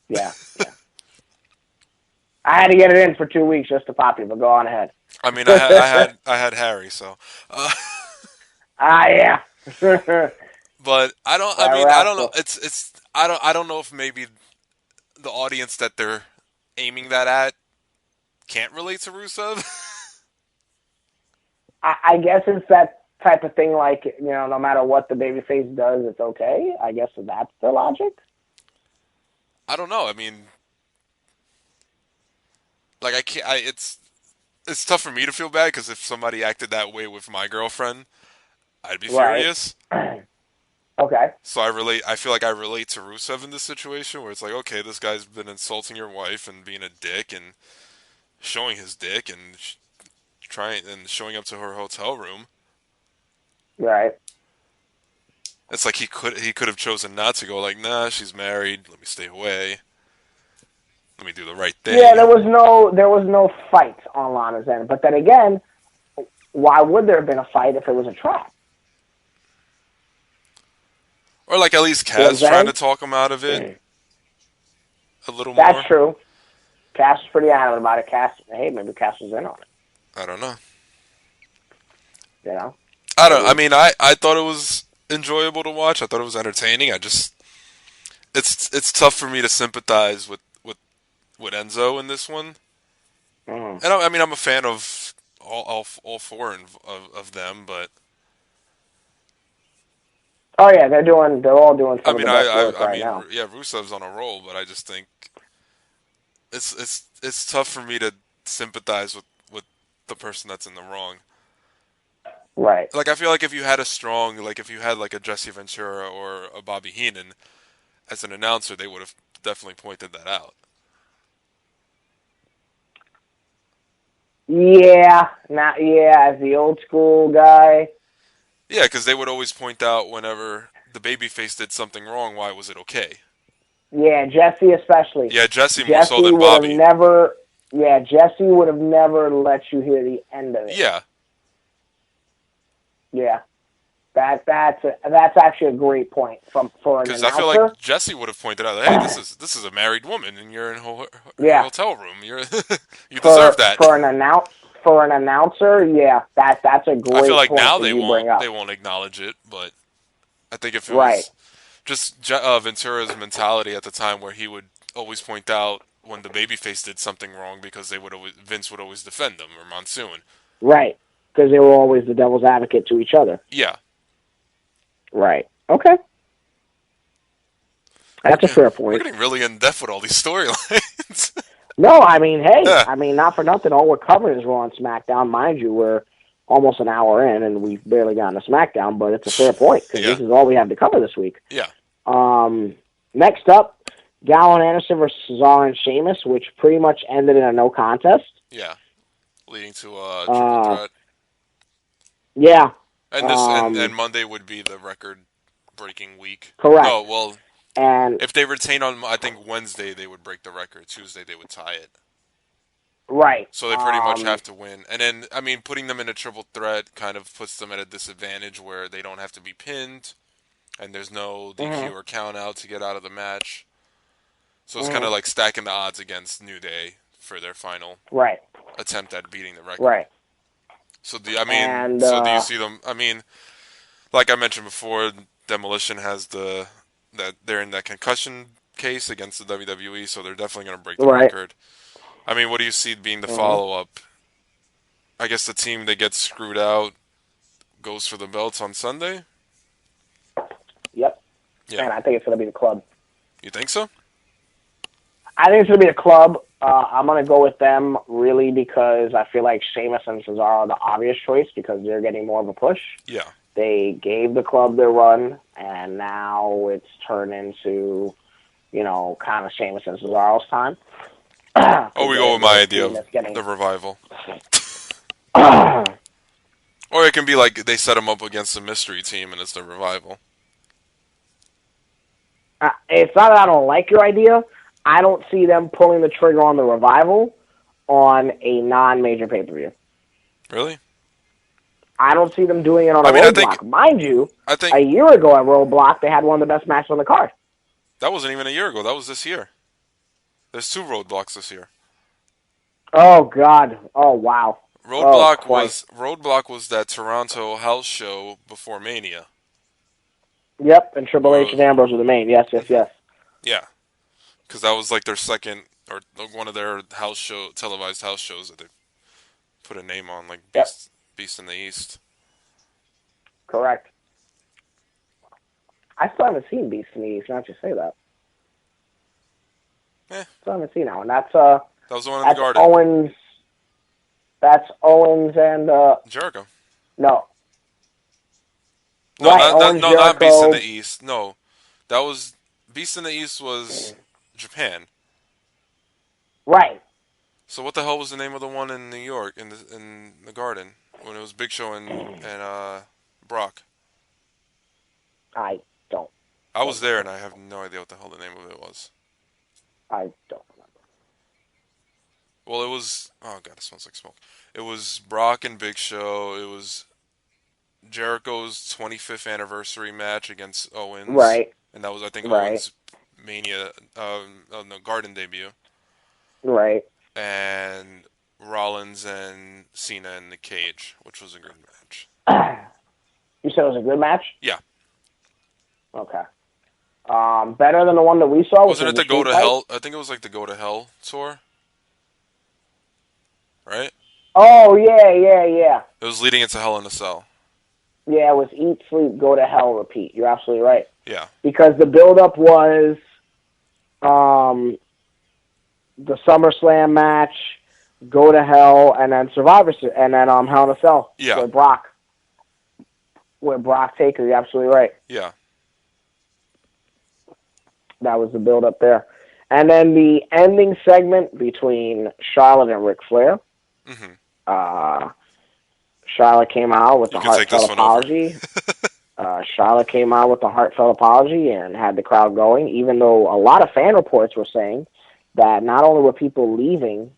I had to get it in for 2 weeks just to pop you, but go on ahead. I mean, I had Harry, so. Yeah. But I don't know. I don't know if maybe the audience that they're aiming that at can't relate to Rusev. I guess it's that type of thing, like, no matter what the babyface does, it's okay. I guess that's the logic. I don't know. I mean, like, I can't. It's tough for me to feel bad because if somebody acted that way with my girlfriend, I'd be furious. Okay. So I feel like I relate to Rusev in this situation where it's like, okay, this guy's been insulting your wife and being a dick and showing his dick and showing up to her hotel room. Right. It's like he could have chosen not to go, like, nah, she's married, let me stay away. Let me do the right thing. Yeah, there was no fight on Lana's end. But then again, why would there have been a fight if it was a trap? Or Or like at least You know what I'm Kaz trying to saying? talk him out of it a little more. That's true. Cass was pretty adamant about it. Hey, maybe Cass was in on it. I don't know. You know? I mean, I thought it was enjoyable to watch. I thought it was entertaining. It's tough for me to sympathize with Enzo in this one. Mm. And I mean, I'm a fan of all four of them, but Oh yeah, they're all doing some I mean, of the best work right now. yeah, Rusev's on a roll, but I just think it's tough for me to sympathize with the person that's in the wrong. Right. Like, I feel like if you had like a Jesse Ventura or a Bobby Heenan as an announcer, they would have definitely pointed that out. Yeah, as the old school guy. Yeah, because they would always point out whenever the babyface did something wrong, why was it okay? Yeah, Jesse especially. Yeah, Jesse more so than Bobby. Jesse would have never let you hear the end of it. Yeah. Yeah. That's actually a great point for an announcer. Because I feel like Jesse would have pointed out, hey, this is a married woman, and you're in a hotel room. You deserve that. For an announcer, yeah, that's a great point. I feel like now they won't acknowledge it, but I think if it was just Ventura's mentality at the time, where he would always point out when the babyface did something wrong, because Vince would always defend them, or Monsoon. Right, because they were always the devil's advocate to each other. Yeah. Right. Okay. That's a fair point. We're getting really in-depth with all these storylines. No, I mean, hey, not for nothing. All we're covering is Raw and SmackDown. Mind you, we're almost an hour in, and we've barely gotten to SmackDown, but it's a fair point, because this is all we have to cover this week. Yeah. Next up, Gallo and Anderson versus Cesaro and Sheamus, which pretty much ended in a no contest. Yeah. Leading to a triple threat. Yeah. And Monday would be the record-breaking week. Correct. No, well, and if they retain on, I think Wednesday they would break the record. Tuesday they would tie it. Right. So they pretty much have to win. And then, I mean, putting them in a triple threat kind of puts them at a disadvantage where they don't have to be pinned, and there's no DQ or count out to get out of the match. So it's kind of like stacking the odds against New Day for their final attempt at beating the record. Right. So do you see them? I mean, like I mentioned before, Demolition has that they're in that concussion case against the WWE, so they're definitely going to break the record. I mean, what do you see being the follow-up? I guess the team that gets screwed out goes for the belts on Sunday? Yep. Yeah. And I think it's going to be the club. You think so? I think it's going to be the club. I'm going to go with them, really, because I feel like Sheamus and Cesaro are the obvious choice because they're getting more of a push. Yeah. They gave the club their run, and now it's turned into, kind of Sheamus and Cesaro's time. We go with my idea of the revival. Or it can be like they set them up against a mystery team and it's the revival. It's not that I don't like your idea. I don't see them pulling the trigger on the revival on a non-major pay-per-view. Really? I don't see them doing it on a Roadblock. Mind you, a year ago at Roadblock, they had one of the best matches on the card. That wasn't even a year ago. That was this year. There's 2 Roadblocks this year. Oh, God. Oh, wow. Roadblock was that Toronto house show before Mania. Yep, and Triple H and Ambrose were the main. Yes. Yeah. Because that was like their second, or one of their televised house shows that they put a name on, like Beast in the East. Correct. I still haven't seen Beast in the East, not to say that. Still haven't seen that one. That was the one in the Garden. That's Owens and... Jericho. No. Not Beast in the East. No. That was... Beast in the East was Japan. Right. So what the hell was the name of the one in New York, in the Garden, when it was Big Show and Brock? I don't. I was there, and I have no idea what the hell the name of it was. I don't remember. Well, it was... Oh, God, it smells like smoke. It was Brock and Big Show. It was Jericho's 25th anniversary match against Owens. Right. And that was, I think, Right. Owens' Mania, no, Garden debut. Right. And Rollins and Cena in the cage, which was a good match. You said it was a good match? Yeah. Okay. Better than the one that we saw? Wasn't it the Go to Hell? I think it was like the Go to Hell tour. Right? Oh, yeah. It was leading into Hell in a Cell. Yeah, it was Eat, Sleep, Go to Hell, Repeat. You're absolutely right. Yeah. Because the build-up was the SummerSlam match, Go to Hell, and then Survivor Series, and then Hell in a Cell. Yeah. With Brock Taker. You're absolutely right. Yeah. That was the build-up there. And then the ending segment between Charlotte and Ric Flair. Mm-hmm. Charlotte came out with a heartfelt apology. Charlotte came out with a heartfelt apology and had the crowd going, even though a lot of fan reports were saying that not only were people leaving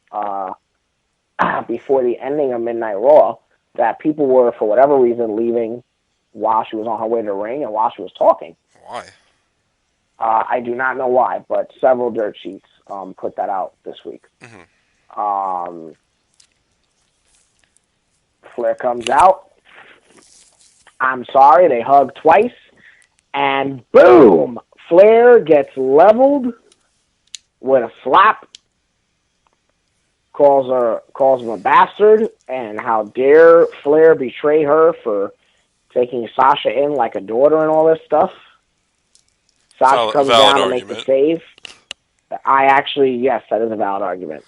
before the ending of Midnight Raw, that people were, for whatever reason, leaving while she was on her way to the ring and while she was talking. Why? I do not know why, but several dirt sheets put that out this week. Mm-hmm. Flair comes out. I'm sorry, they hug twice. And boom! Flair gets leveled with a slap. Calls him a bastard. And how dare Flair betray her for taking Sasha in like a daughter and all this stuff. Sasha comes down to make the save. Yes, that is a valid argument.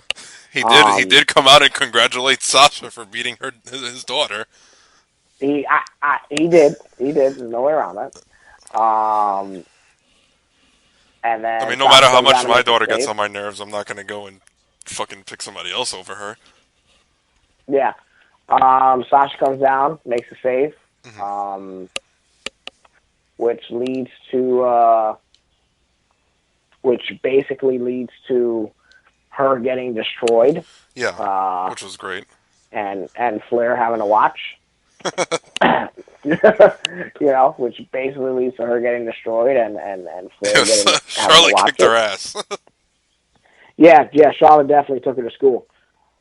He did come out and congratulate Sasha for beating his daughter. He did. There's no way around that. And then I mean, no matter how much my daughter gets on my nerves, I'm not going to go and fucking pick somebody else over her. Yeah. Sasha comes down, makes a save, which basically leads to her getting destroyed. Yeah, which was great. And Flair having to watch. Which basically leads to her getting destroyed and Flair Charlotte kicked her ass. Yeah, Charlotte definitely took her to school.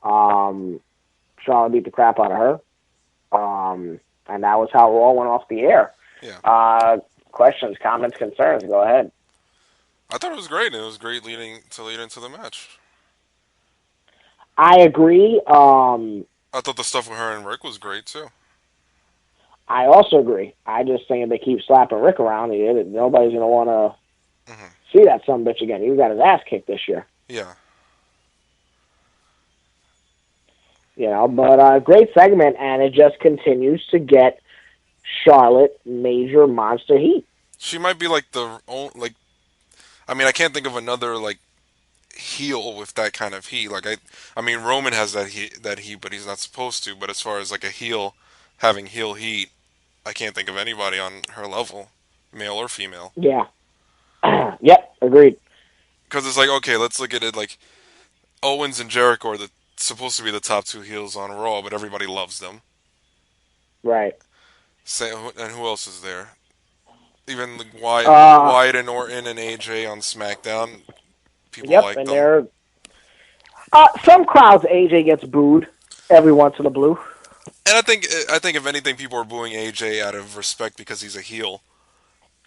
Charlotte beat the crap out of her. And that was how Raw went off the air. Yeah. Questions, comments, concerns, go ahead. I thought it was great. It was great lead into the match. I agree. I thought the stuff with her and Rick was great, too. I also agree. I just think if they keep slapping Rick around, nobody's going to want to see that sumbitch again. He got his ass kicked this year. Yeah. But great segment, and it just continues to get Charlotte major monster heat. She might be I can't think of another, heel with that kind of heat. I mean, Roman has that heat, but he's not supposed to. But as far as, a heel having heel heat, I can't think of anybody on her level, male or female. Yeah. Yep, agreed. Because it's okay, let's look at it Owens and Jericho are supposed to be the top two heels on Raw, but everybody loves them. Right. And who else is there? Even Wyatt and Orton and AJ on SmackDown, people like them. Yep, and some crowds AJ gets booed every once in a blue. And I think if anything, people are booing AJ out of respect because he's a heel.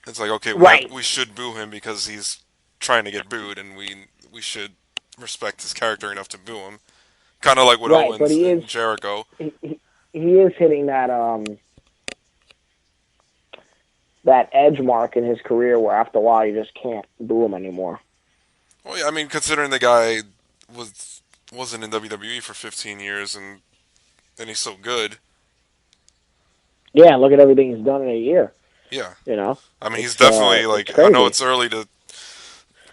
It's okay, we should boo him because he's trying to get booed, and we should respect his character enough to boo him. Kind of like with Owens and Jericho. He is hitting that that edge mark in his career where after a while you just can't boo him anymore. Well, yeah, I mean, considering the guy wasn't in WWE for 15 years and he's so good. Yeah, look at everything he's done in a year. Yeah. I mean, he's definitely, I know it's early to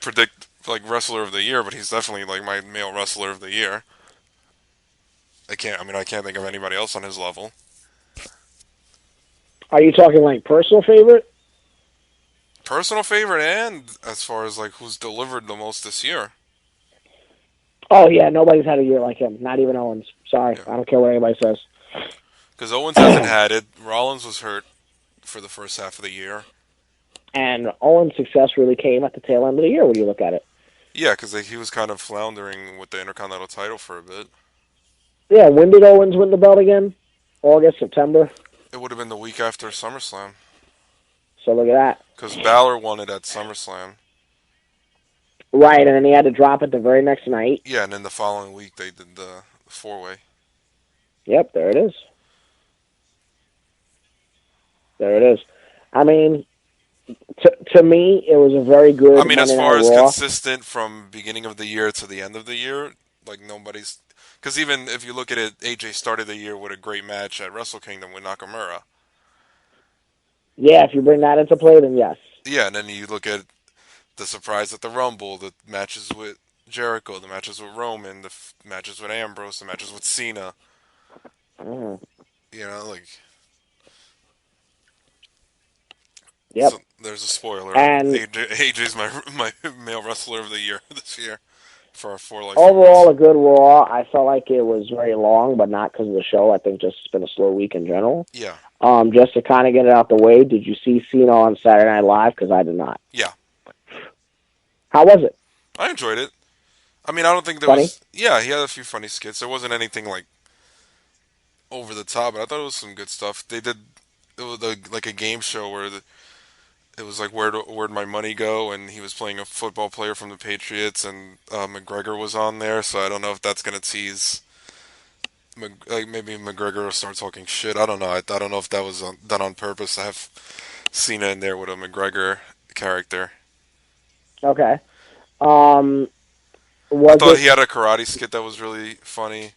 predict, Wrestler of the Year, but he's definitely, my male Wrestler of the Year. I can't think of anybody else on his level. Are you talking, personal favorite? Personal favorite, and as far as, who's delivered the most this year. Oh, yeah, nobody's had a year like him. Not even Owens. Sorry, yeah. I don't care what anybody says. Because Owens hasn't had it. Rollins was hurt for the first half of the year. And Owens' success really came at the tail end of the year when you look at it. Yeah, because he was kind of floundering with the Intercontinental title for a bit. Yeah, when did Owens win the belt again? August, September? It would have been the week after SummerSlam. So look at that. Because Balor won it at SummerSlam. Right, and then he had to drop it the very next night. Yeah, and then the following week they did the four-way. Yep, there it is. There it is. I mean, to me, it was a very good. I mean, as Monday far Night as Raw. consistent from beginning of the year to the end of the year, like nobody's. Because even if you look at it, AJ started the year with a great match at Wrestle Kingdom with Nakamura. Yeah, if you bring that into play, then yes. Yeah, and then you look at the surprise at the Rumble, the matches with Jericho, the matches with Roman, the matches with Ambrose, the matches with Cena. Mm. You know, like. Yep. So there's a spoiler. And AJ's my male wrestler of the year this year for our 4 Life. Overall, a good Raw. I felt like it was very long, but not because of the show. I think just it's been a slow week in general. Yeah. Just to kind of get it out the way, did you see Cena on Saturday Night Live? Because I did not. Yeah. How was it? I enjoyed it. I mean, I don't think there Funny? was. Yeah, he had a few funny skits. There wasn't anything like over the top, but I thought it was some good stuff. They did. It was like a game show where it was like where'd my money go, and he was playing a football player from the Patriots, and McGregor was on there. So I don't know if that's gonna tease. Like maybe McGregor will start talking shit. I don't know. I don't know if that was done on purpose to have Cena in there with a McGregor character. Okay. I Was thought it he had a karate skit that was really funny.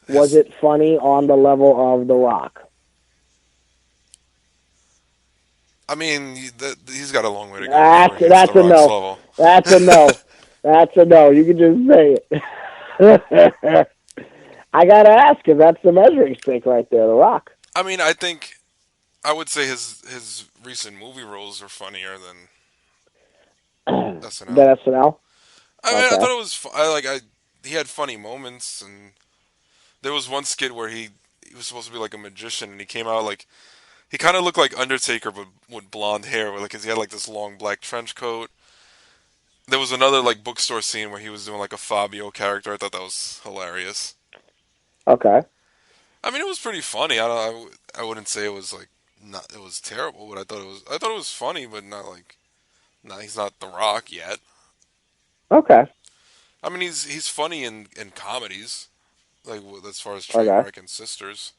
was it funny on the level of The Rock? I mean, he's got a long way to go. That's before he hits a The Rock's no. level. That's a no. That's a no. You can just say it. I gotta ask if that's the measuring stick right there, The Rock. I mean, I would say his recent movie roles are funnier than SNL. That SNL. I mean, Okay. I thought it was. He had funny moments, and there was one skit where he was supposed to be like a magician, and he came out like he kind of looked like Undertaker, but with blonde hair, because he had like this long black trench coat. There was another like bookstore scene where he was doing like a Fabio character. I thought that was hilarious. Okay. I mean, it was pretty funny. I wouldn't say it was like not. It was terrible, but I thought it was funny, but not like. No, he's not The Rock yet. Okay. I mean, he's funny in comedies, like as far as Trainwreck and Sisters.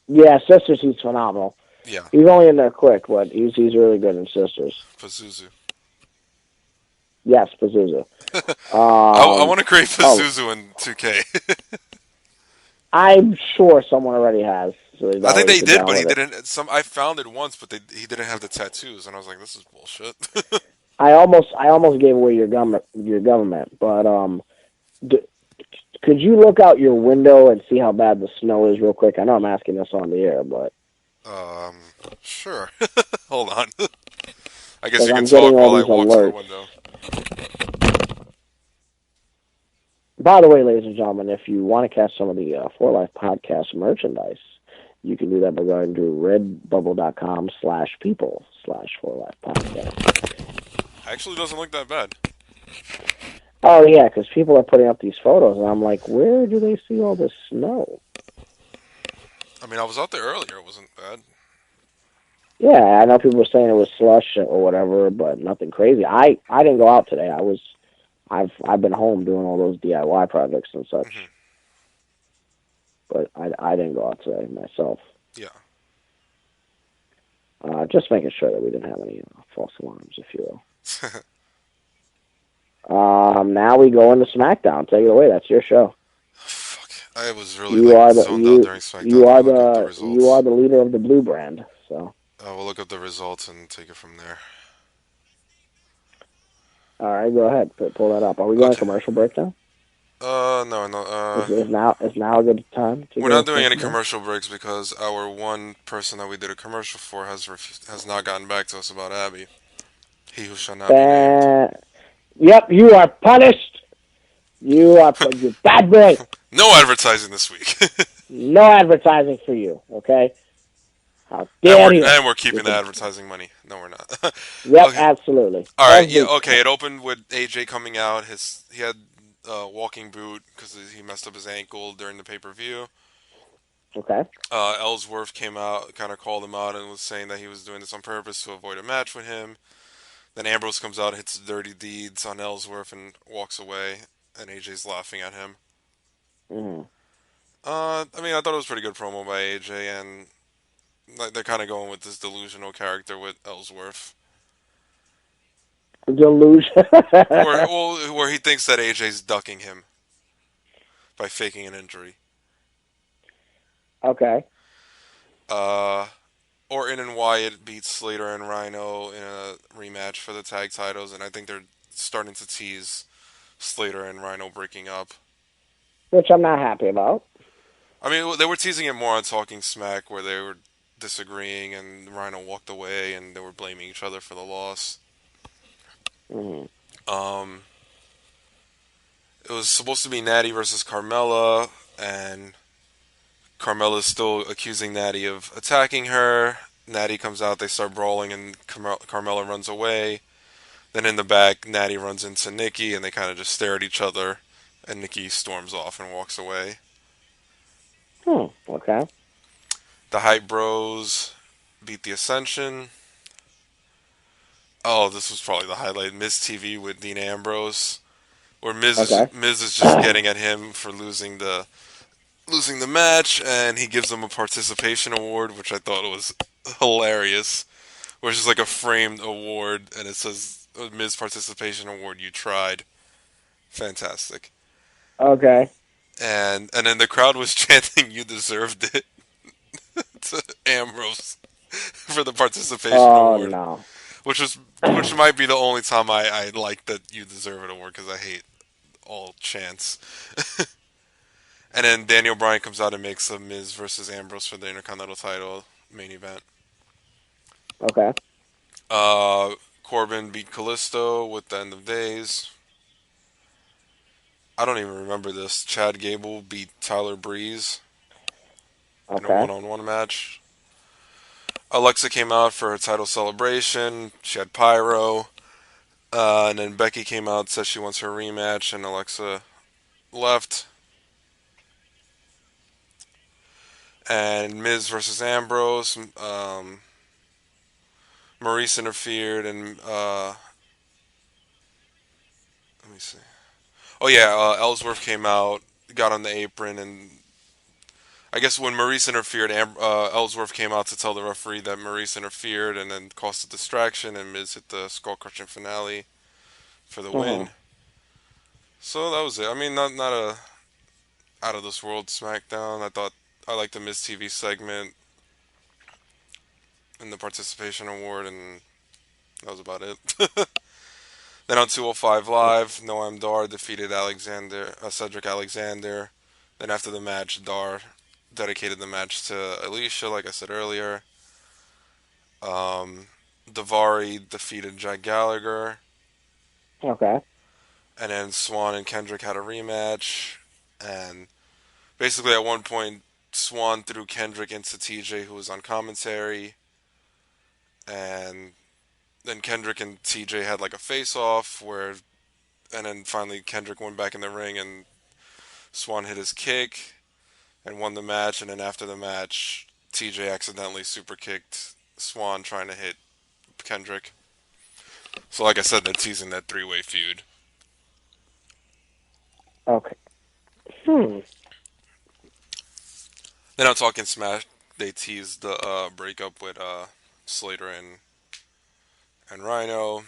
Yeah, Sisters, he's phenomenal. Yeah. He's only in there quick, but he's really good in Sisters. Pazuzu. Yes, Pazuzu. I want to create Pazuzu in 2K. I'm sure someone already has. So I think they did, but he didn't. I found it once, but he didn't have the tattoos, and I was like, "This is bullshit." I almost gave away your government, but could you look out your window and see how bad the snow is real quick? I know I'm asking this on the air, but sure. Hold on. I guess you can I'm talk getting all while I these walk to the alerts. window. By the way, ladies and gentlemen, if you want to catch some of the 4Life Podcast merchandise, you can do that by going to redbubble.com/people/4Life Podcast. Actually, doesn't look that bad. Oh, yeah, because people are putting up these photos, and I'm like, where do they see all this snow? I mean, I was out there earlier. It wasn't bad. Yeah, I know people were saying it was slush or whatever, but nothing crazy. I didn't go out today. I've been home doing all those DIY projects and such. Mm-hmm. But I didn't go out today myself. Yeah. Just making sure that we didn't have any false alarms, if you will. Now we go into Smackdown. Take it away. That's your show. Fuck. I was really zoned out during SmackDown. You are the leader of the blue brand. So. We'll look up the results and take it from there. All right, go ahead. Pull that up. Are we going to commercial break now? No. Is now a good time? We're not doing any commercial breaks because our one person that we did a commercial for has not gotten back to us about Abby. He who shall not be named. Yep, you are punished. You are you bad boy. No advertising this week. No advertising for you, okay? How and dare we're you? and we're keeping the advertising money. No, we're not. Yep, Okay. absolutely. All right. Yeah. Every Okay. It time. opened with AJ coming out. He had a walking boot because he messed up his ankle during the pay-per-view. Okay. Ellsworth came out, kind of called him out, and was saying that he was doing this on purpose to avoid a match with him. Then Ambrose comes out, hits dirty deeds on Ellsworth, and walks away. And AJ's laughing at him. Mm. I mean, I thought it was a pretty good promo by AJ, and they're kind of going with this delusional character with Ellsworth, Delusion. where he thinks that AJ's ducking him by faking an injury. Okay. Orton and Wyatt beat Slater and Rhino in a rematch for the tag titles, and I think they're starting to tease Slater and Rhino breaking up. Which I'm not happy about. I mean, they were teasing it more on Talking Smack, where they were disagreeing, and Rhino walked away, and they were blaming each other for the loss. Mm. It was supposed to be Natty versus Carmella, and Carmella's still accusing Natty of attacking her. Natty comes out, they start brawling, and Carmella runs away. Then in the back, Natty runs into Nikki, and they kind of just stare at each other, and Nikki storms off and walks away. Okay. The Hype Bros beat the Ascension. Oh, this was probably the highlight. Miz TV with Dean Ambrose, where Miz is just getting at him for losing the match, and he gives him a participation award, which I thought was hilarious. Where it's just like a framed award, and it says Miz Participation Award. You tried. Fantastic. Okay. And then the crowd was chanting, "You deserved it," to Ambrose for the participation award. Oh, no. Which might be the only time I like that "You deserve it" award, because I hate all chants. And then Daniel Bryan comes out and makes a Miz versus Ambrose for the Intercontinental title main event. Okay. Corbin beat Kalisto with the End of Days. I don't even remember this. Chad Gable beat Tyler Breeze in a one-on-one match. Alexa came out for her title celebration. She had pyro. And then Becky came out, said she wants her rematch, and Alexa left. And Miz versus Ambrose. Maurice interfered, and let me see. Oh yeah, Ellsworth came out, got on the apron, and I guess when Maurice interfered, Ellsworth came out to tell the referee that Maurice interfered, and then caused a distraction, and Miz hit the skull-crushing finale for the win. So that was it. I mean, not a out of this world SmackDown. I liked the Miz TV segment and the participation award, and that was about it. Then on 205 Live, Noam Dar defeated Cedric Alexander. Then after the match, Dar dedicated the match to Alicia, like I said earlier. Daivari defeated Jack Gallagher. Okay. And then Swan and Kendrick had a rematch. And basically at one point, Swan threw Kendrick into TJ, who was on commentary. And then Kendrick and TJ had like a face-off and then finally Kendrick went back in the ring and Swan hit his kick and won the match. And then after the match, TJ accidentally super kicked Swan trying to hit Kendrick. So like I said, they're teasing that three-way feud. Okay. Then on Talking Smash, they teased the breakup with Slater and Rhino.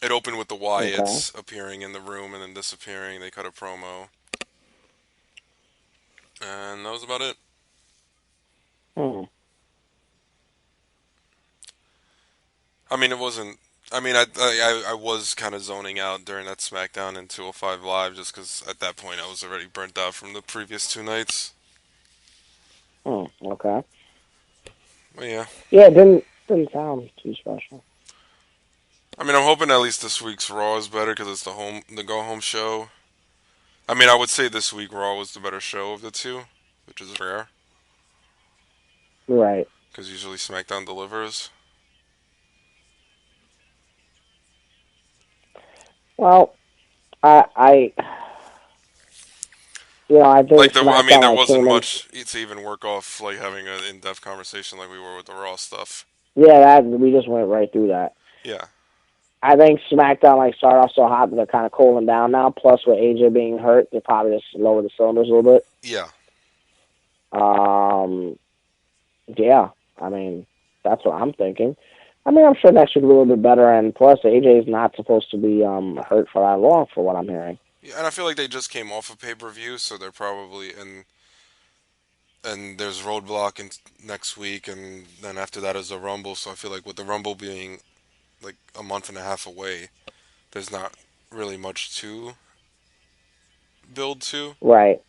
It opened with the Wyatts appearing in the room and then disappearing. They cut a promo. And that was about it. I mean, it wasn't... I mean, I was kind of zoning out during that SmackDown in 205 Live just because at that point I was already burnt out from the previous two nights. Okay. But yeah. Yeah, it didn't sound too special. I mean, I'm hoping at least this week's Raw is better because it's the go home show. I mean, I would say this week Raw was the better show of the two, which is rare. Right. Because usually SmackDown delivers. Well, I I think SmackDown There like wasn't came in. much to even work off, like having an in-depth conversation like we were with the Raw stuff. Yeah, that we just went right through that. Yeah. I think SmackDown like started off so hot, but they're kind of cooling down now. Plus, with AJ being hurt, they probably just lower the cylinders a little bit. Yeah. Yeah. I mean, that's what I'm thinking. I mean, I'm sure next week will be a little bit better, and plus, AJ is not supposed to be hurt for that long, for what I'm hearing. Yeah, and I feel like they just came off of pay-per-view, so they're probably and there's Roadblock next week, and then after that is the Rumble. So I feel like with the Rumble being like a month and a half away, there's not really much to build to. Right.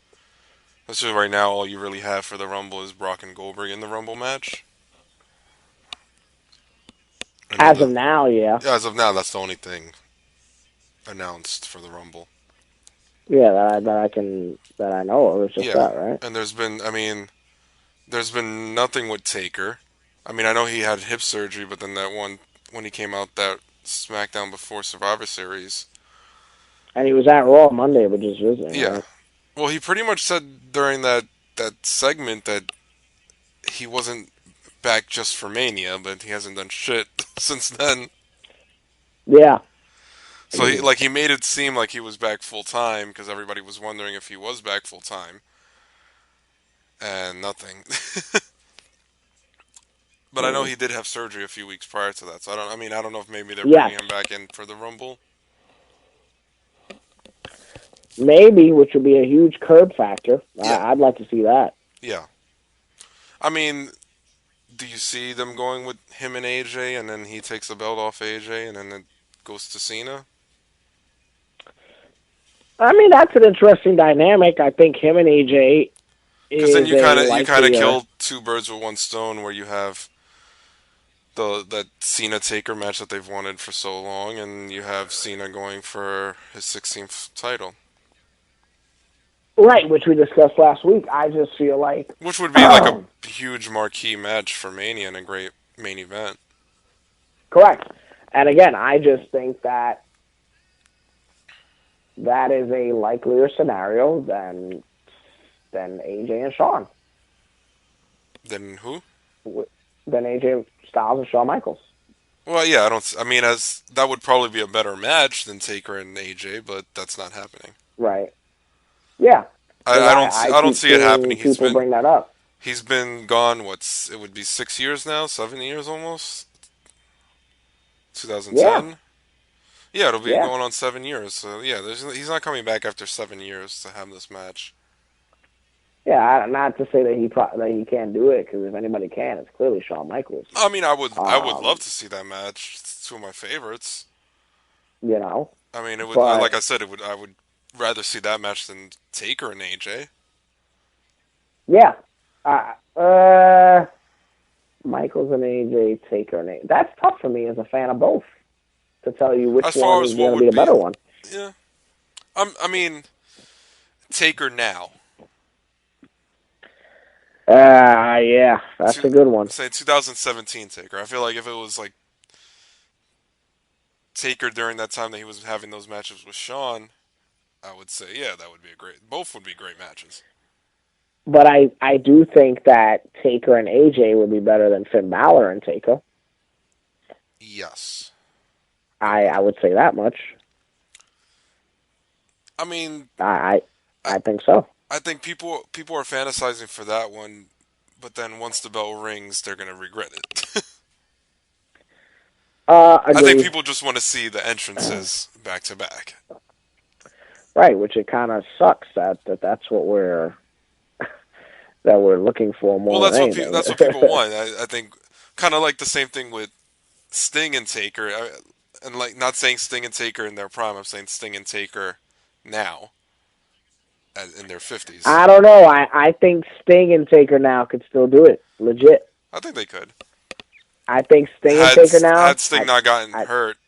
That's just right now all you really have for the Rumble is Brock and Goldberg in the Rumble match. And As of now, yeah. As of now, that's the only thing announced for the Rumble. Yeah, that I know of. It's just that, right? And there's been nothing with Taker. I mean, I know he had hip surgery, but then that one when he came out that SmackDown before Survivor Series, and he was at Raw Monday, but just visiting. Yeah. Right? Well, he pretty much said during that segment that he wasn't back just for Mania, but he hasn't done shit since then. Yeah. So he made it seem like he was back full time because everybody was wondering if he was back full time, and nothing. But I know he did have surgery a few weeks prior to that, so I don't know if maybe they're bringing him back in for the Rumble. Maybe, which would be a huge curb factor. Yeah. I'd like to see that. Yeah. I mean, do you see them going with him and AJ, and then he takes the belt off AJ, and then it goes to Cena? I mean, that's an interesting dynamic. I think him and AJ. Because then you kind of kill two birds with one stone, where you have that Cena Taker match that they've wanted for so long, and you have Cena going for his 16th title. Right, which we discussed last week. I just feel like... Which would be like a huge marquee match for Mania and a great main event. Correct. And again, I just think that is a likelier scenario than AJ and Shawn. Than who? Than AJ Styles and Shawn Michaels. Well, yeah, that would probably be a better match than Taker and AJ, but that's not happening. Right. Yeah. I don't see it happening. People bring that up. He's been gone, it would be 6 years now? 7 years almost? 2010? Yeah, it'll be going on 7 years. So, yeah, he's not coming back after 7 years to have this match. Yeah, not to say that he can't do it, because if anybody can, it's clearly Shawn Michaels. I mean, I would love to see that match. It's two of my favorites. You know? I mean, like I said, I would rather see that match than Taker and AJ. Yeah. Michaels and AJ, Taker and AJ. That's tough for me as a fan of both to tell you which one is going to be the better one. Yeah. I mean, Taker now. Yeah, that's a good one. Say 2017 Taker. I feel like if it was like Taker during that time that he was having those matches with Shawn, I would say, yeah, that would be both would be great matches. But I do think that Taker and AJ would be better than Finn Balor and Taker. Yes. I would say that much. I mean, I think so. I think people are fantasizing for that one, but then once the bell rings, they're going to regret it. I think people just want to see the entrances back to back. Right, which it kind of sucks that's what we're looking for more. Well, than that's what people want. I think kind of like the same thing with Sting and Taker, and like not saying Sting and Taker in their prime. I'm saying Sting and Taker now. In their 50s. I don't know. I think Sting and Taker now could still do it. Legit. I think they could. I think Sting and Taker now... Had Sting not gotten hurt.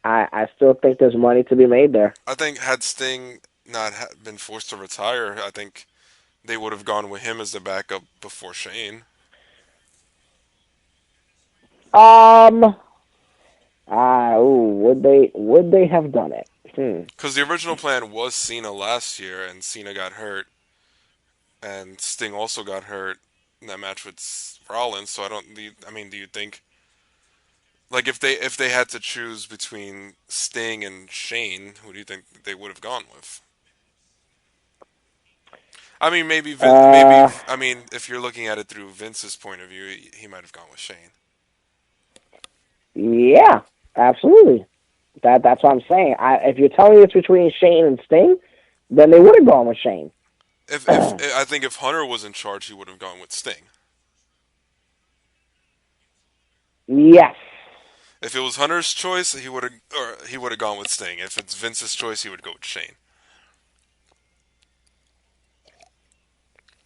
I still think there's money to be made there. I think had Sting not been forced to retire, I think they would have gone with him as the backup before Shane. Would they have done it? Because the original plan was Cena last year, and Cena got hurt, and Sting also got hurt in that match with Rollins. So do you think, like, if they had to choose between Sting and Shane, who do you think they would have gone with? I mean, I mean, if you're looking at it through Vince's point of view, he might have gone with Shane. Yeah, absolutely. That's what I'm saying. If you're telling me it's between Shane and Sting, then they would have gone with Shane. If I think if Hunter was in charge, he would have gone with Sting. Yes. If it was Hunter's choice, he would have gone with Sting. If it's Vince's choice, he would go with Shane.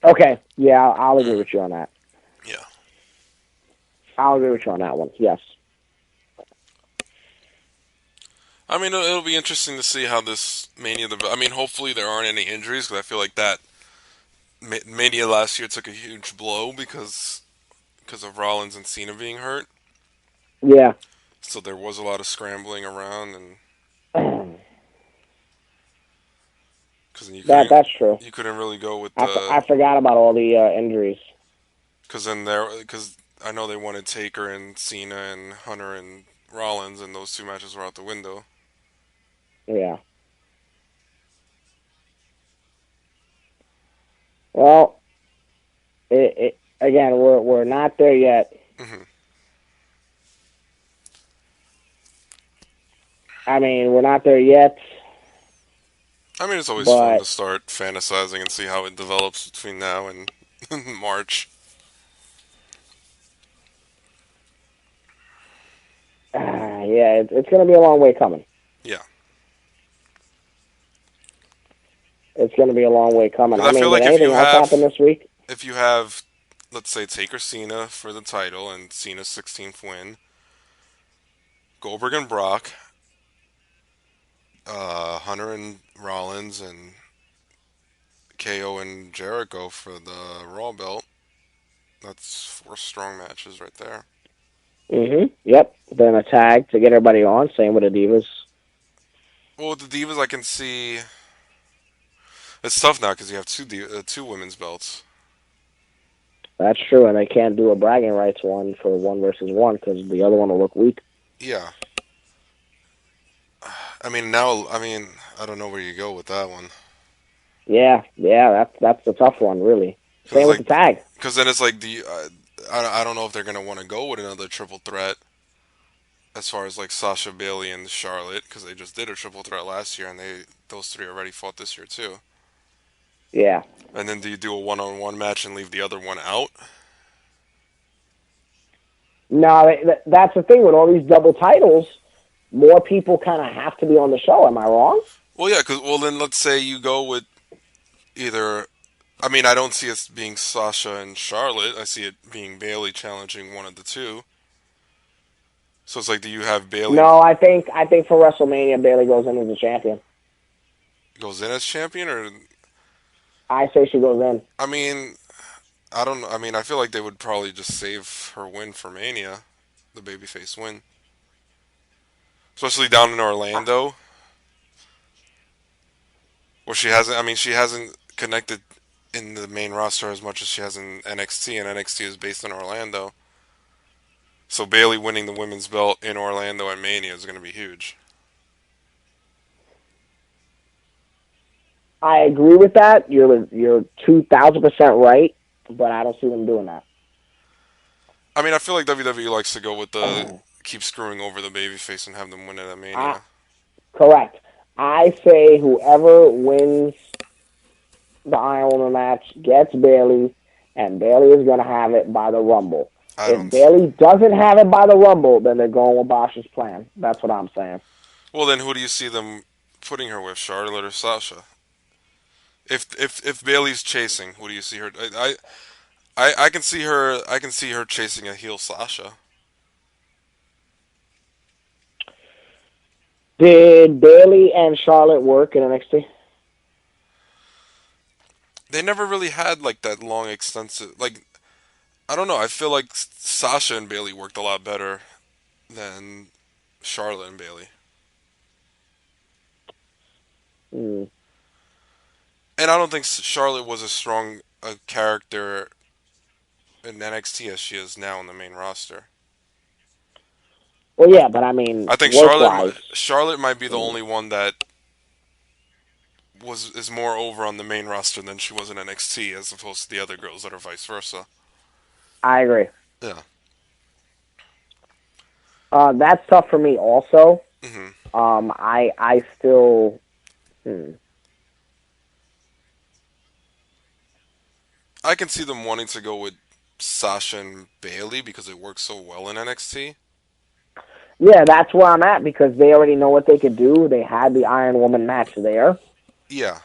Okay. Yeah, I'll agree with you on that. Yeah. I'll agree with you on that one. Yes. I mean, it'll be interesting to see how this Mania. I mean, hopefully there aren't any injuries, because I feel like that Mania last year took a huge blow because of Rollins and Cena being hurt. Yeah. So there was a lot of scrambling around, and that's true. You couldn't really go with I forgot about all the injuries. Because I know they wanted Taker and Cena and Hunter and Rollins, and those two matches were out the window. Yeah. Well, again, we're not there yet. Mm-hmm. I mean, we're not there yet. I mean, it's always fun to start fantasizing and see how it develops between now and March. Yeah, it's going to be a long way coming. Yeah. It's going to be a long way coming. I mean, feel like did anything else happen this week? If you have, let's say, Taker Cena for the title and Cena's 16th win, Goldberg and Brock, Hunter and Rollins, and KO and Jericho for the Raw belt, that's 4 strong matches right there. Yep. Then a tag to get everybody on. Same with the Divas. Well, with the Divas, I can see it's tough now because you have two women's belts. That's true, and they can't do a bragging rights one for 1 versus 1 because the other one will look weak. Yeah. I mean, I don't know where you go with that one. Yeah, that's the tough one, really. Same with the tag. Because then it's like I don't know if they're gonna want to go with another triple threat, as far as like Sasha, Bayley, and Charlotte, because they just did a triple threat last year, and those 3 already fought this year too. Yeah. And then do you do a 1-on-1 match and leave the other one out? No, that's the thing with all these double titles. More people kind of have to be on the show. Am I wrong? Well, yeah. Then let's say you go with either. I mean, I don't see it being Sasha and Charlotte. I see it being Bayley challenging one of the two. So it's like, do you have Bayley? No, I think for WrestleMania, Bayley goes in as a champion. Goes in as champion, or? I say she goes in. I mean, I don't. I mean, I feel like they would probably just save her win for Mania, the babyface win, especially down in Orlando, where she hasn't. I mean, she hasn't connected in the main roster as much as she has in NXT, and NXT is based in Orlando. So Bayley winning the women's belt in Orlando at Mania is going to be huge. I agree with that. You're 2,000% right, but I don't see them doing that. I mean, I feel like WWE likes to go with the keep screwing over the babyface and have them win it at Mania. Correct. I say whoever wins the Iron Woman match gets Bayley, and Bayley is going to have it by the Rumble. If Bayley doesn't have it by the Rumble, then they're going with Bosch's plan. That's what I'm saying. Well, then who do you see them putting her with, Charlotte or Sasha? If Bayley's chasing, who do you see her? I can see her. I can see her chasing a heel Sasha. Did Bailey and Charlotte work in NXT? They never really had like that long, extensive. Like I don't know. I feel like Sasha and Bailey worked a lot better than Charlotte and Bailey. Hmm. And I don't think Charlotte was as strong a character in NXT as she is now in the main roster. Well, yeah, but I mean, I think work-wise. Charlotte might be the only one that is more over on the main roster than she was in NXT, as opposed to the other girls that are vice versa. I agree. Yeah. That's tough for me also. Hmm. I still. I can see them wanting to go with Sasha and Bailey because it works so well in NXT. Yeah, that's where I'm at because they already know what they could do. They had the Iron Woman match there. Yeah,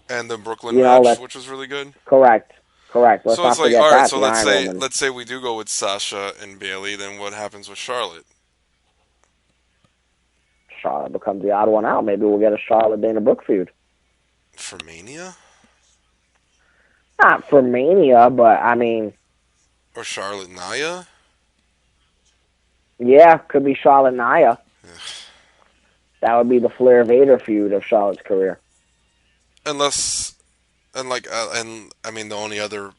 and the Brooklyn match, which was really good. Correct. Let's So not it's like, forget all right. that, So the Iron Woman. let's say we do go with Sasha and Bailey. Then what happens with Charlotte? Charlotte becomes the odd one out. Maybe we'll get a Charlotte Dana Brooke feud. For Mania? Not for Mania, but I mean, Or Charlotte Nia? yeah, could be Charlotte Nia. That would be the Flair Vader feud of Charlotte's career. Unless, and I mean, the only other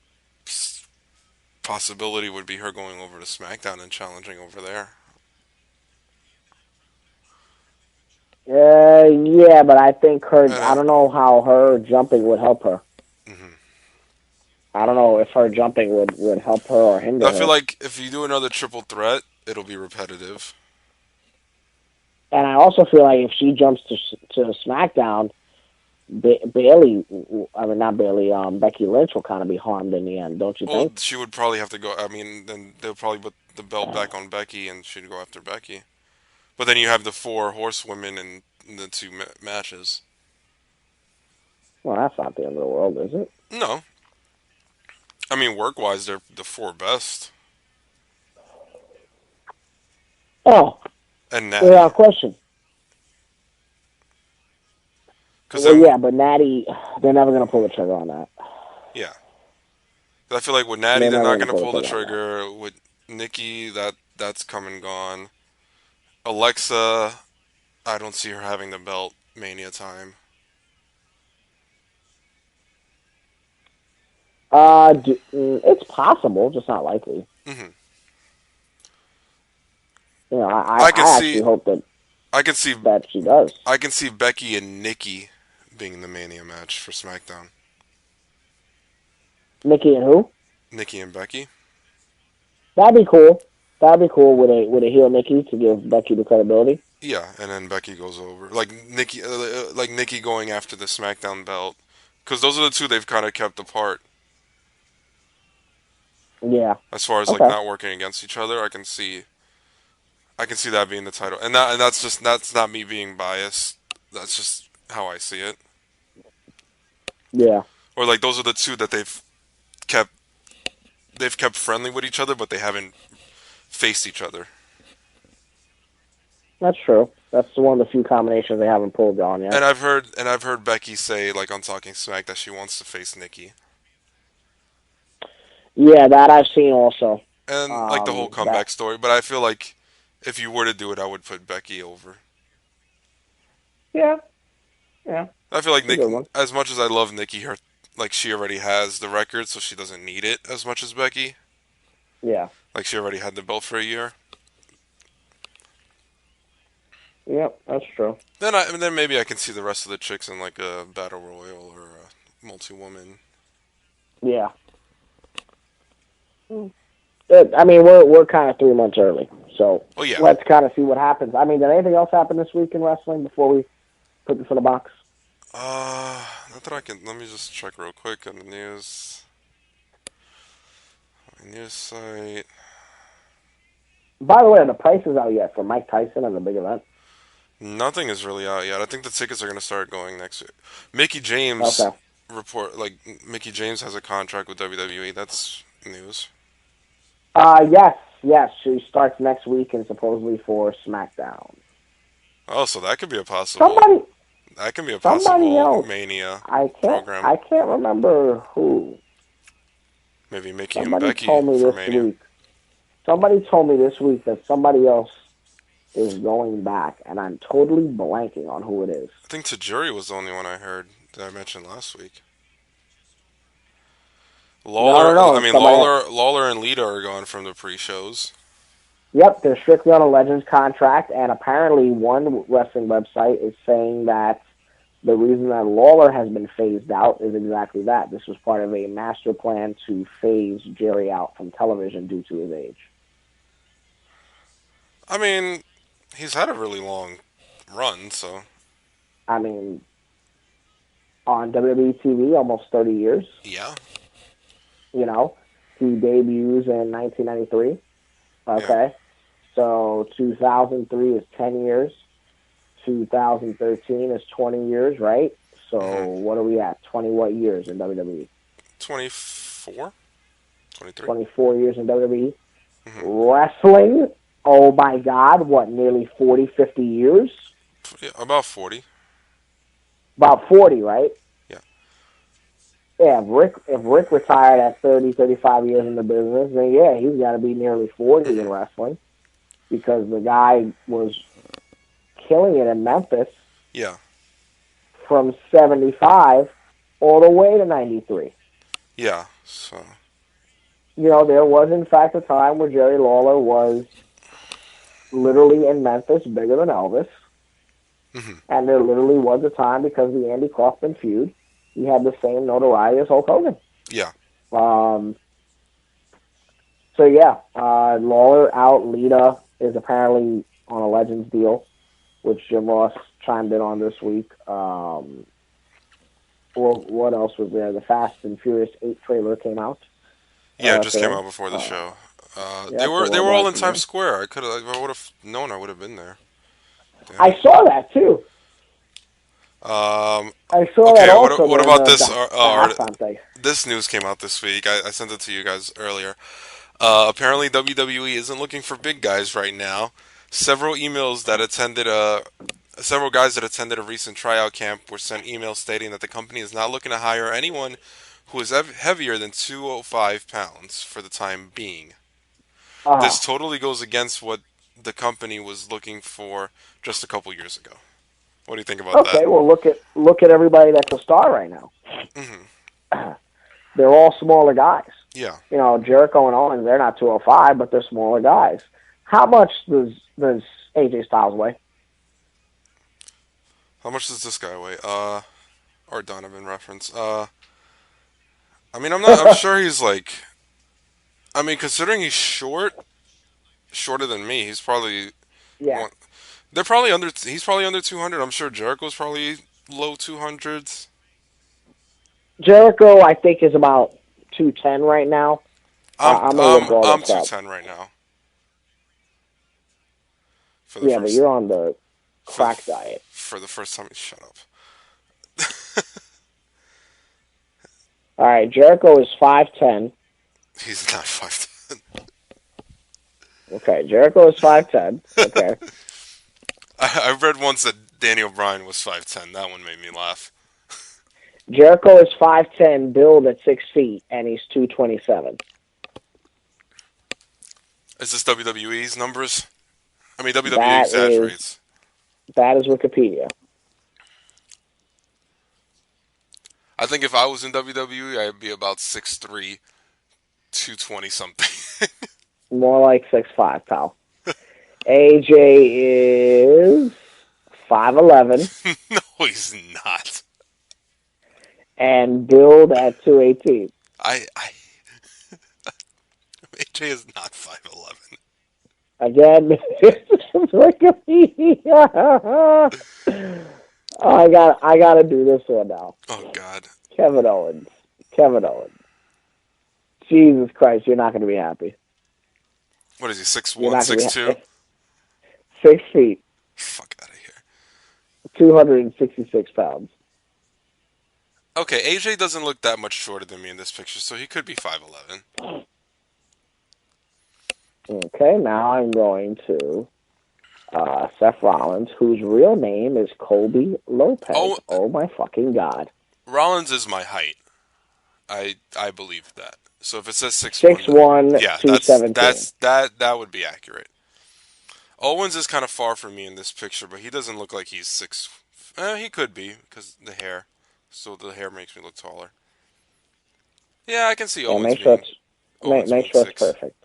possibility would be her going over to SmackDown and challenging over there. Yeah, but I think I don't know how her jumping would help her. Mm-hmm. I don't know if her jumping would help her or hinder her. I feel like if you do another triple threat, it'll be repetitive. And I also feel like if she jumps to SmackDown, Bailey, I mean not Bailey, Becky Lynch will kind of be harmed in the end, don't you think? She would probably have to go. I mean, then they'll probably put the belt back on Becky, and she'd go after Becky. But then you have the 4 horsewomen in the 2 matches. Well, that's not the end of the world, is it? No. I mean, work-wise, they're the 4 best. Oh. And Natty. Yeah, question. Well, yeah, but Natty, they're never going to pull the trigger on that. Yeah. I feel like with Natty, they're not going to pull the trigger. With Nikki, that's come and gone. Alexa, I don't see her having the belt Mania time. It's possible, just not likely. Mm-hmm. You know, I actually hope that that she does. I can see Becky and Nikki being in the Mania match for SmackDown. Nikki and who? Nikki and Becky. That'd be cool. That'd be cool with a heel Nikki to give Becky the credibility. Yeah, and then Becky goes over like Nikki going after the SmackDown belt, because those are the 2 they've kind of kept apart. Yeah. As far as like not working against each other, I can see that being the title, and that's not me being biased. That's just how I see it. Yeah. Or like those are the 2 that they've kept friendly with each other, but they haven't faced each other. That's true. That's one of the few combinations they haven't pulled on yet. And I've heard Becky say, like on Talking Smack, that she wants to face Nikki. Yeah, that I've seen also. And like the whole comeback story, but I feel like if you were to do it, I would put Becky over. Yeah. Yeah. I feel like Nikki, as much as I love Nikki, she already has the record, so she doesn't need it as much as Becky. Yeah. Like she already had the belt for a year. Yep, that's true. Then maybe I can see the rest of the chicks in like a battle royal or a multi-woman. Yeah. I mean, we're kind of 3 months early, so let's kind of see what happens. I mean, did anything else happen this week in wrestling before we put this in the box? Not that I can. Let me just check real quick on the news. News site. By the way, are the prices out yet for Mike Tyson and the big event? Nothing is really out yet. I think the tickets are going to start going next week. Mickey James Mickey James has a contract with WWE. That's news. Yes. She starts next week and supposedly for SmackDown. Oh, so that could be a possible. That can be a somebody possible else. Mania I program. can't remember who. Maybe Mickey and Somebody Becky told me for this Mania. week. Somebody told me this week that somebody else is going back, and I'm totally blanking on who it is. I think Tajiri was the only one I heard that I mentioned last week. Lawler, No. I mean Somebody. Lawler and Lita are gone from the pre-shows. Yep, they're strictly on a Legends contract, and apparently one wrestling website is saying that the reason that Lawler has been phased out is exactly that. This was part of a master plan to phase Jerry out from television due to his age. I mean, he's had a really long run, so. I mean, on WWE TV, almost 30 years. Yeah. You know, he debuts in 1993. Okay. Yeah. So 2003 is 10 years. 2013 is 20 years, right? So what are we at? 20 what years in WWE? 24? 23? 24 years in WWE. Wrestling, oh my God, what, nearly 40, 50 years? Yeah, about 40. About 40, right? Yeah. Yeah, if Rick retired at 30, 35 years in the business, then yeah, he's got to be nearly 40 in wrestling because the guy was killing it in Memphis. Yeah. From 75 all the way to 93. Yeah, so. You know, there was in fact a time where Jerry Lawler was literally in Memphis bigger than Elvis. Mm-hmm. And there literally was a time because of the Andy Kaufman feud, he had the same notoriety as Hulk Hogan. Yeah. So yeah, Lawler out. Lita is apparently on a Legends deal, which Jim Ross chimed in on this week. Well, what else was there? The Fast and Furious 8 trailer came out. Yeah, it just came out before the show. Yeah, they were all in Times Square. I would have known I would have been there. Damn. I saw that too. I saw that also. What about this? Thing. This news came out this week. I sent it to you guys earlier. Apparently, WWE isn't looking for big guys right now. Several guys that attended a recent tryout camp were sent emails stating that the company is not looking to hire anyone who is heavier than 205 pounds for the time being. This totally goes against what the company was looking for just a couple years ago. What do you think about that? Okay, well look at everybody that's a star right now. Mm-hmm. They're all smaller guys. Yeah. You know, Jericho and Owens, they're not 205, but they're smaller guys. How much does AJ Styles weigh? How much does this guy weigh? Or Donovan reference. I mean, I'm sure he's like. I mean, considering he's shorter than me, he's probably. Yeah. They're probably under. He's probably under 200. I'm sure Jericho's probably low 200s. Jericho, I think, is about 210 right now. I'm 210 right now. But you're on the crack diet. For the first time, shut up. All right, Jericho is 5'10". He's not 5'10". Okay, Jericho is 5'10". Okay. I read once that Danny O'Brien was 5'10". That one made me laugh. Jericho is 5'10", build at 6 feet, and he's 227. Is this WWE's numbers? I mean, WWE exaggerates. That is Wikipedia. I think if I was in WWE, I'd be about 6'3", 220 something. More like 6'5", pal. AJ is 5'11". No, he's not. And build at 218. AJ is not 5'11". Again, Wikipedia. I gotta do this one now. Oh God. Kevin Owens. Jesus Christ, you're not gonna be happy. What is he? 6'1", 6'2"? 6 feet. Fuck out of here. 266 pounds. Okay, AJ doesn't look that much shorter than me in this picture, so he could be 5'11". Okay, now I'm going to Seth Rollins, whose real name is Colby Lopez. Oh. Oh my fucking God. Rollins is my height. I believe that. So if it says 6'1", yeah, 217. that would be accurate. Owens is kind of far from me in this picture, but he doesn't look like he's 6. He could be because the hair. So the hair makes me look taller. Yeah, I can see Owens Make sure being it's 6. perfect.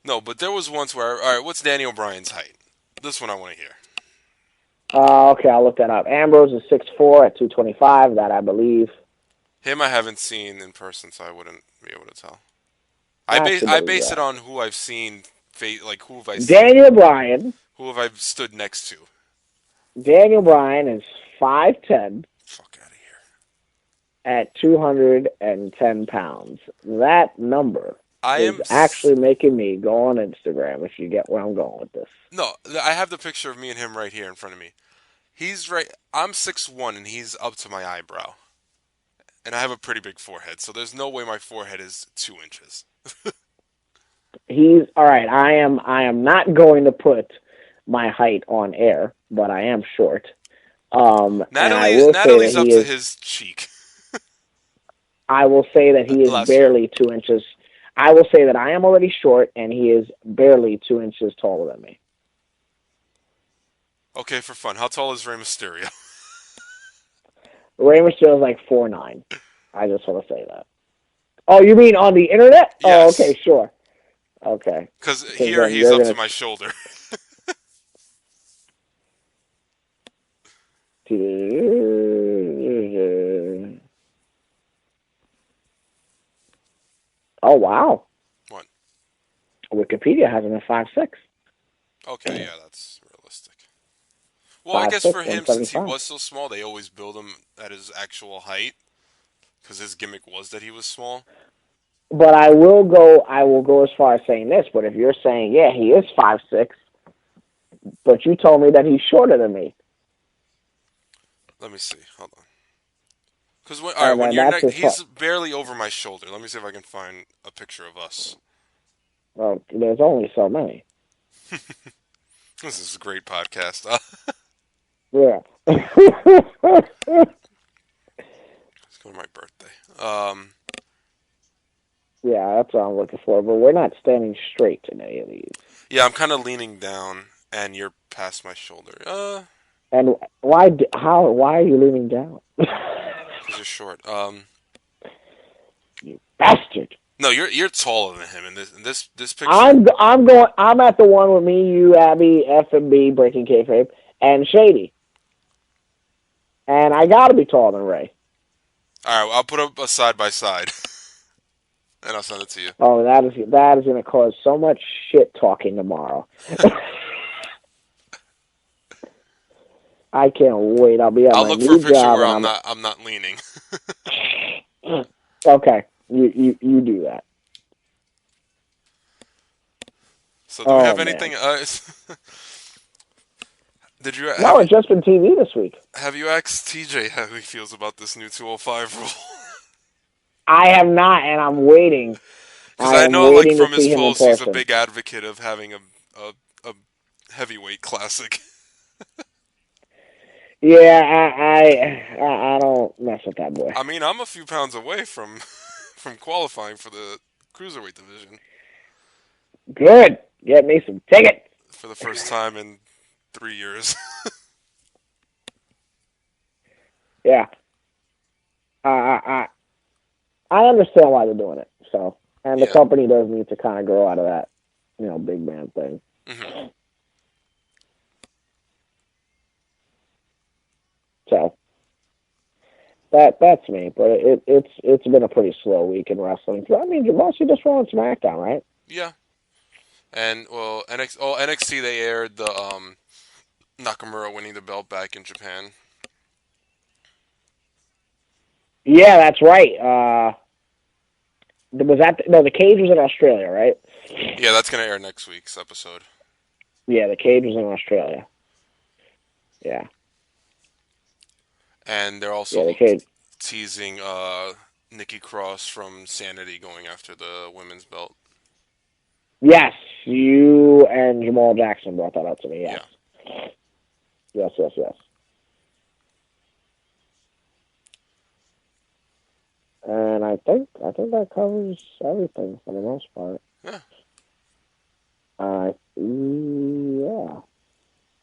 No, but there was once where, all right, what's Danny O'Brien's height? This one I want to hear. Okay, I'll look that up. Ambrose is 6'4" at 225. That I believe. Him I haven't seen in person, so I wouldn't be able to tell. I base it on who I've seen, like who have I seen? Daniel Bryan. Who have I stood next to? Daniel Bryan is 5'10". Fuck out of here. At 210 pounds. That number is actually making me go on Instagram, if you get where I'm going with this. No, I have the picture of me and him right here in front of me. He's right. I'm 6'1", and he's up to my eyebrow. And I have a pretty big forehead, so there's no way my forehead is 2 inches. He's all right. I am not going to put my height on air, but I am short. Natalie's up to his cheek. I will say that he is barely 2 inches. I will say that I am already short, and he is barely 2 inches taller than me. Okay, for fun, how tall is Rey Mysterio? Rey Mysterio is like 4'9". I just want to say that. Oh, you mean on the internet? Yes. Oh, okay, sure. Okay. Because here he's up to my shoulder. Oh, wow. What? Wikipedia has him at 5'6". Okay, yeah, that's realistic. Well, I guess for him, since he was so small, they always build him at his actual height. Because his gimmick was that he was small. But I will go as far as saying this, but if you're saying, yeah, he is 5'6", but you told me that he's shorter than me. Let me see. Hold on. Because when you're he's barely over my shoulder. Let me see if I can find a picture of us. Well, there's only so many. This is a great podcast. Yeah. Let's go to my birthday. Yeah, that's what I'm looking for. But we're not standing straight in any of these. Yeah, I'm kind of leaning down, and you're past my shoulder. And why are you leaning down? Because you're short. You bastard. No, you're taller than him in this picture. I'm at the one with me, you, Abby, F&B, Breaking Kayfabe, and Shady. And I gotta be taller than Ray. All right, I'll put up a side by side, and I'll send it to you. Oh, that is going to cause so much shit talking tomorrow. I can't wait. I'll be at my new job. I'll look for a picture where I'm not leaning. Okay, you do that. So do we have anything? Did you? No, it's just been TV this week. Have you asked TJ how he feels about this new 205 rule? I have not, and I'm waiting. Because I know, like from his posts, he's a big advocate of having a heavyweight classic. Yeah, I don't mess with that boy. I mean, I'm a few pounds away from qualifying for the cruiserweight division. Good. Get me some tickets. For the first time in 3 years. Yeah. I understand why they're doing it. So, and the company does need to kind of grow out of that, big man thing. Mm-hmm. So that's me, but it's been a pretty slow week in wrestling. I mean, you're mostly just on SmackDown, right? Yeah. And well, NXT they aired the Nakamura winning the belt back in Japan. Yeah, that's right. The Cage was in Australia, right? Yeah, that's gonna air next week's episode. Yeah, the Cage was in Australia. Yeah. And they're also teasing Nikki Cross from Sanity going after the women's belt. Yes, you and Jamal Jackson brought that up to me. Yes. Yeah. Yes. And I think that covers everything for the most part. Yeah. Yeah.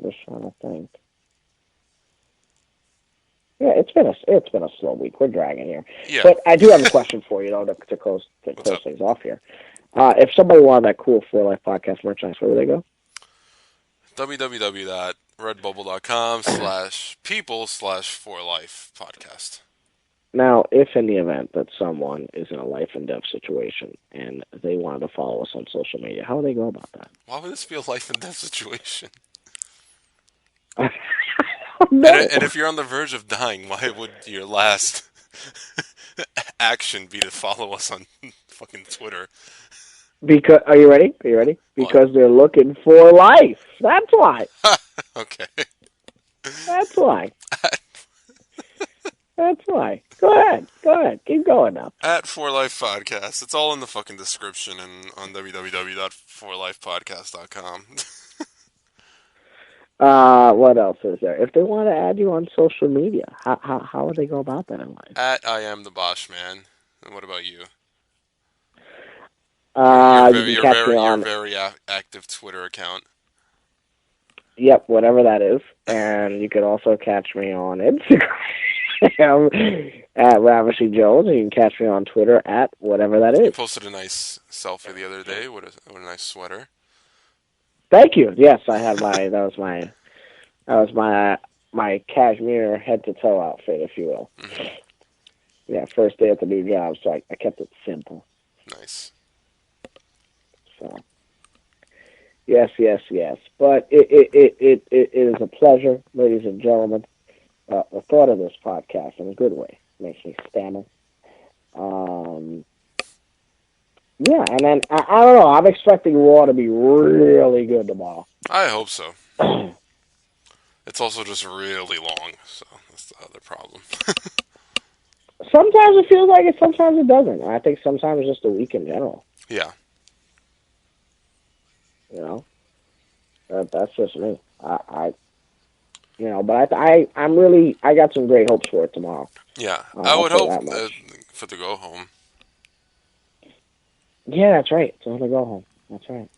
Just trying to think. Yeah, it's been a slow week. We're dragging here. Yeah. But I do have a question for you, though, to close things off here. If somebody wanted that cool For Life podcast merchandise, where would they go? www.redbubble.com/people/4life podcast. Now, if in the event that someone is in a life and death situation and they wanted to follow us on social media, how would they go about that? Why would this be a life and death situation? No. And if you're on the verge of dying, why would your last action be to follow us on fucking Twitter? Because are you ready? Because they're looking for life. That's why. Okay. That's why. That's why. Go ahead. Keep going now. At 4Life Podcast. It's all in the fucking description and on www.4lifepodcast.com. What else is there? If they want to add you on social media, how would they go about that in life? At I am the Bosch man. And what about you? Your very active Twitter account. Yep, whatever that is. And you can also catch me on Instagram at Ravishing Jones, and you can catch me on Twitter at whatever that is. You posted a nice selfie the other day. What a nice sweater. Thank you. Yes, I had that was my cashmere head to toe outfit, if you will. Mm-hmm. Yeah, first day at the new job, so I kept it simple. Nice. So, yes. But it is a pleasure, ladies and gentlemen. The thought of this podcast, in a good way, makes me stammer. Yeah, and then, I don't know, I'm expecting Raw to be really good tomorrow. I hope so. It's also just really long, so that's the other problem. Sometimes it feels like it, sometimes it doesn't. I think sometimes it's just a week in general. Yeah. You know? That's just me. But I got some great hopes for it tomorrow. Yeah, I would hope for the go home. Yeah, that's right. It's on the go home. That's right.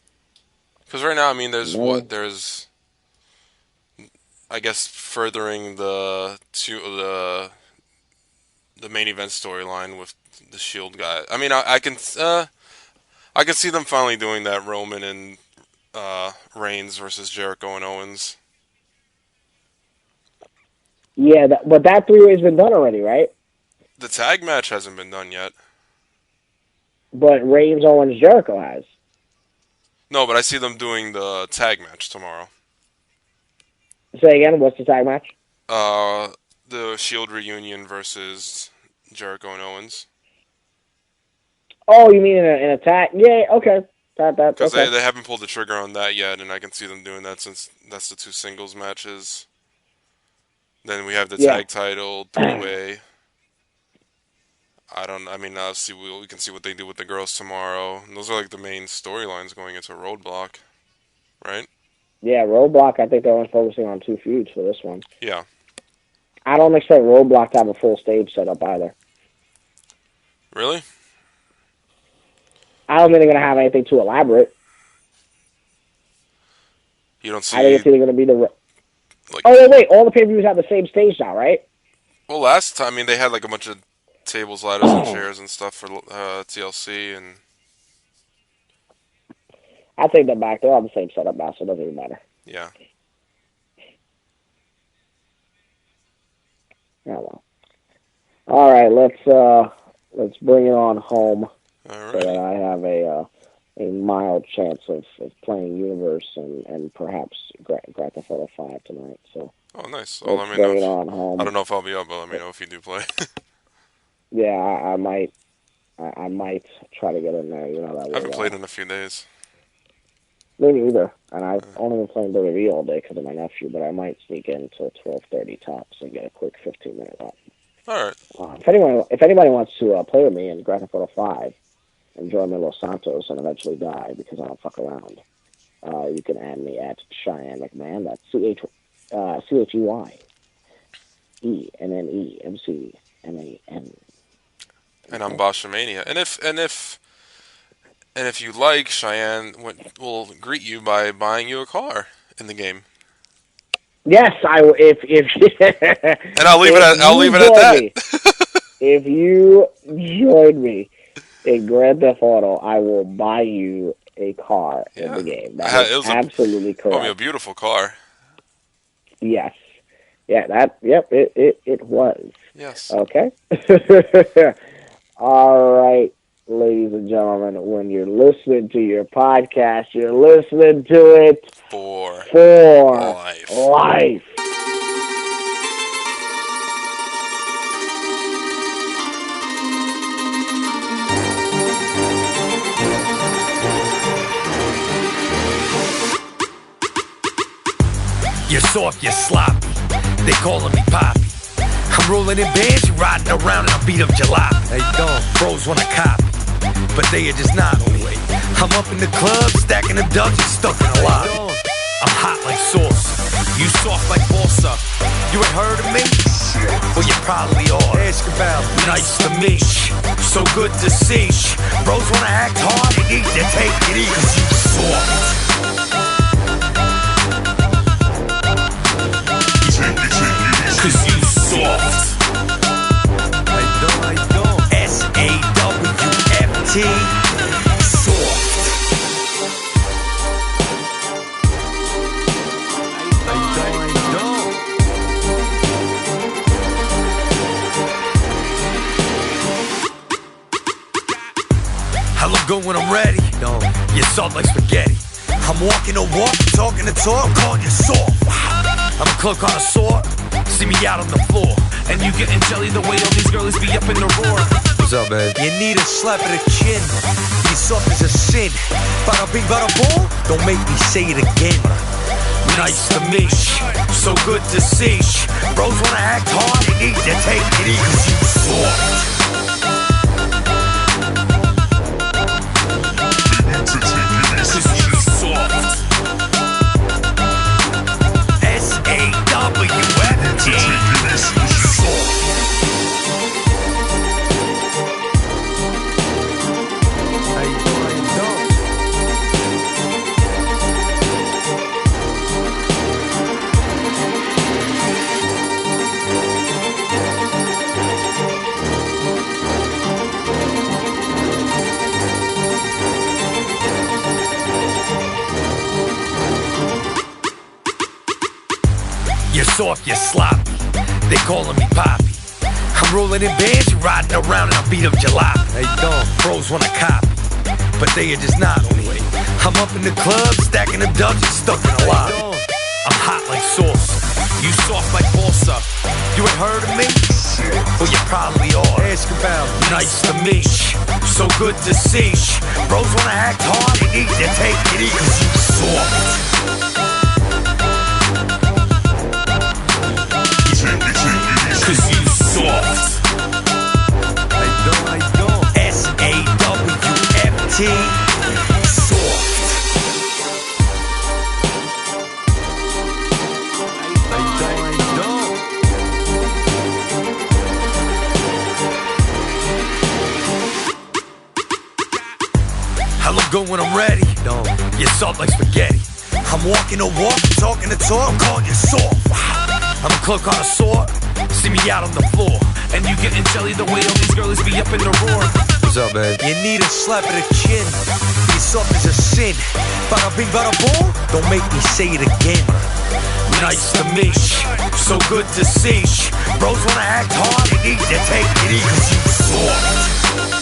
Because right now, I mean, there's I guess furthering the main event storyline with the Shield guy. I mean, I can see them finally doing that Roman and Reigns versus Jericho and Owens. Yeah, but that three-way's been done already, right? The tag match hasn't been done yet. But Reigns, Owens, Jericho has. No, but I see them doing the tag match tomorrow. Say again, what's the tag match? The Shield reunion versus Jericho and Owens. Oh, you mean in a tag? Yeah, okay. Because okay. they haven't pulled the trigger on that yet, and I can see them doing that since that's the two singles matches. Then we have the tag title, three-way. We can see what they do with the girls tomorrow. And those are like the main storylines going into Roadblock, right? Yeah, Roadblock, I think they're only focusing on two feuds for this one. Yeah. I don't expect Roadblock to have a full stage set up either. Really? I don't think they're going to have anything too elaborate. You don't see... I think it's either going to be the... wait, all the pay-per-views have the same stage now, right? Well, last time, they had like a bunch of tables, ladders, and chairs and stuff for TLC, and... I take that back. They're all the same setup now, so it doesn't even matter. Yeah. Yeah, well. All right, let's bring it on home. All right. So that I have a mild chance of playing Universe and perhaps Grand Theft Auto 5 tonight. So. Oh, nice. Well, let me know. Bring it on home. I don't know if I'll be up, but let me know if you do play. Yeah, I might. I might try to get in there. You know that. I haven't played in a few days. Me neither. And I've only been playing WWE all day because of my nephew, but I might sneak in until 12:30 tops and get a quick 15-minute up. All right. If anybody wants to play with me in Grand Theft Auto 5, enjoy my Los Santos and eventually die because I don't fuck around, you can add me at Cheyenne McMahon. That's Cheyyennemcman. And I'm Boschamania. And if you like, Cheyenne will greet you by buying you a car in the game. Yes, I will. If and I'll leave it at that. If you join me in Grand Theft Auto, I will buy you a car in the game. That is absolutely correct. A beautiful car. Yes. Yeah. It was. Yes. Okay. All right, ladies and gentlemen. When you're listening to your podcast, you're listening to it for life. You're soft, you're sloppy. They calling me Poppy. I'm rolling in bands, you riding around and I beat up jalopy. Hey, don't. Bros wanna copy, but they are just not on me. I'm up in the club, stacking them ducks and stuck in a lot. I'm hot like sauce. You soft like balsa. You ain't heard of me? Well, you probably are. Ask about me. Nice to meet you. So good to see you. Bros wanna act hard, they need to take it easy. Cause you soft. Cause you soft. I don't. S-A-W-F-T. Soft. I don't. I look good when I'm ready. No. You're soft like spaghetti. I'm walking the walk, talking the talk, calling you soft. I'm a club connoisseur. See me out on the floor, and you getting jelly the way all these girls be up in the roar. What's up, man? You need a slap of the chin. You soft as a sin. Bada bing, bada boom. Don't make me say it again. Nice to meet you. So good to see you. Bros wanna act hard, they need to take it easy. Cause you soft. Cause you soft. S-A-W-F-T. Soft. You're soft, you're sloppy. They calling me Poppy. I'm rolling in bands, you riding around and I beat up jalopy. Hey, don't. Bros wanna copy, but they are just not on me. I'm up in the club, stacking them ducks and stuck in a lot. I'm hot like sauce. You soft like balsa. You ain't heard of me? Well, you probably are. Ask about me. Nice to meet you. So good to see you. Bros wanna act hard, they need to take it easy. Cause you soft. Cause you soft. I don't. S-A-W-F-T. Soft. I don't. I look good when I'm ready. Don't. You're soft like spaghetti. I'm walking the walk, talking the talk, I'm calling you soft. I'm a club connoisseur. See me out on the floor, and you getting jelly the way all these girls be up in the roar. What's up, man? You need a slap of the chin. You soft as a sin. Bada bing, bada boom. Don't make me say it again. Nice to meet you. So good to see you. Bros wanna act hard, they need to take it easy. Cause you soft.